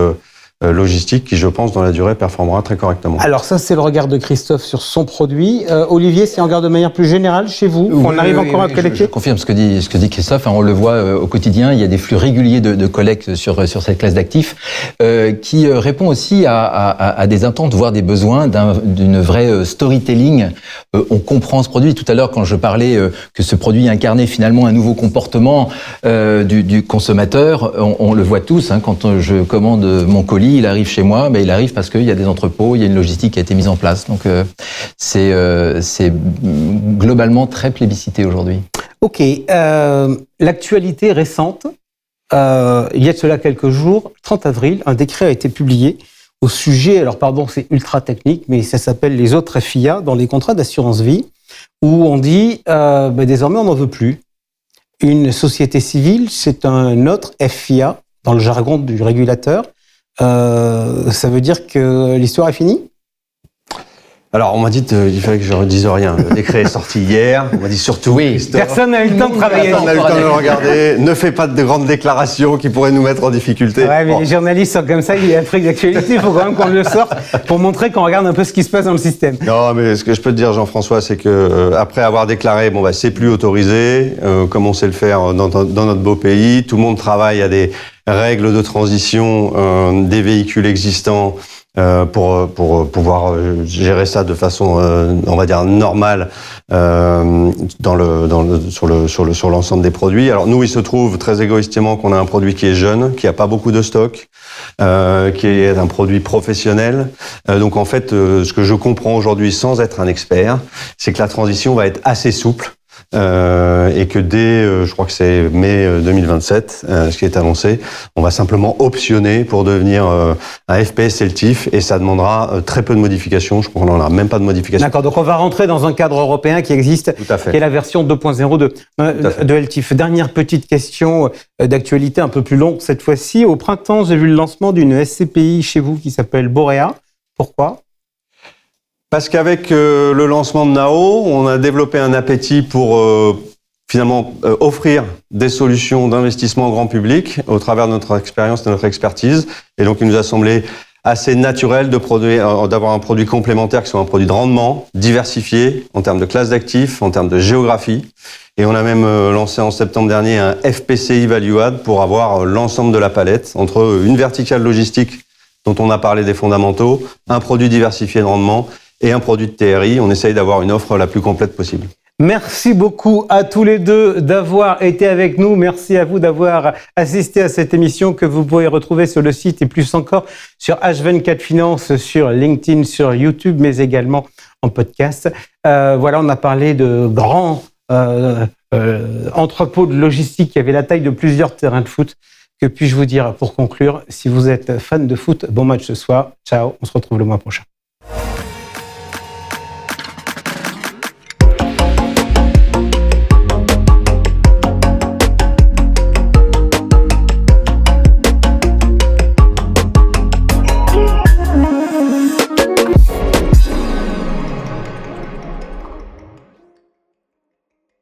logistique qui, je pense, dans la durée, performera très correctement. Alors ça, c'est le regard de Christophe sur son produit. Olivier, c'est un regard de manière plus générale chez vous? On arrive encore à collecter? Je confirme ce que dit Christophe. On le voit au quotidien. Il y a des flux réguliers de collecte sur cette classe d'actifs qui répond aussi à des attentes, voire des besoins d'une vraie storytelling. On comprend ce produit. Tout à l'heure, quand je parlais que ce produit incarnait finalement un nouveau comportement du consommateur, on le voit tous. Quand je commande mon colis, colis, il arrive chez moi, mais il arrive parce qu'il y a des entrepôts, il y a une logistique qui a été mise en place. Donc c'est globalement très plébiscité aujourd'hui. Ok, l'actualité récente, il y a de cela quelques jours, 30 avril, un décret a été publié au sujet, alors pardon, c'est ultra technique, mais ça s'appelle les autres FIA dans les contrats d'assurance vie, où on dit désormais on n'en veut plus. Une société civile, c'est un autre FIA dans le jargon du régulateur. Ça veut dire que l'histoire est finie ? Alors, on m'a dit qu'il fallait que je ne dise rien. Le décret est sorti hier. On m'a dit surtout, Christophe, personne n'a eu le temps de travailler. Personne n'a eu le temps de le regarder. Ne fais pas de grandes déclarations qui pourraient nous mettre en difficulté. Ouais, mais les journalistes sont comme ça, il y a un truc d'actualité, il faut quand même qu'on le sorte pour montrer qu'on regarde un peu ce qui se passe dans le système. Non, mais ce que je peux te dire, Jean-François, c'est que après avoir déclaré, c'est plus autorisé, comme on sait le faire dans notre beau pays, tout le monde travaille à des règles de transition des véhicules existants. Pour pouvoir gérer ça de façon, on va dire normale, sur l'ensemble des produits. Alors nous, il se trouve très égoïstement qu'on a un produit qui est jeune, qui a pas beaucoup de stock, qui est un produit professionnel. Donc en fait, ce que je comprends aujourd'hui, sans être un expert, c'est que la transition va être assez souple. Et que dès, je crois que c'est mai 2027, ce qui est annoncé, on va simplement optionner pour devenir un FPS sélectif et ça demandera très peu de modifications. Je crois qu'on n'en a même pas de modifications. D'accord, donc on va rentrer dans un cadre européen qui existe, qui est la version 2.0 de LTIF. Dernière petite question d'actualité un peu plus longue cette fois-ci. Au printemps, j'ai vu le lancement d'une SCPI chez vous qui s'appelle Borea. Pourquoi ? Parce qu'avec le lancement de Nao, on a développé un appétit pour finalement offrir des solutions d'investissement au grand public au travers de notre expérience, de notre expertise. Et donc, il nous a semblé assez naturel d'avoir un produit complémentaire qui soit un produit de rendement, diversifié en termes de classe d'actifs, en termes de géographie. Et on a même lancé en septembre dernier un FPCI Value Add pour avoir l'ensemble de la palette entre une verticale logistique dont on a parlé des fondamentaux, un produit diversifié de rendement et un produit de TRI. On essaye d'avoir une offre la plus complète possible. Merci beaucoup à tous les deux d'avoir été avec nous. Merci à vous d'avoir assisté à cette émission que vous pouvez retrouver sur le site et plus encore sur H24 Finance, sur LinkedIn, sur YouTube, mais également en podcast. Voilà, on a parlé de grands entrepôts de logistique qui avaient la taille de plusieurs terrains de foot. Que puis-je vous dire pour conclure ? Si vous êtes fan de foot, bon match ce soir. Ciao, on se retrouve le mois prochain.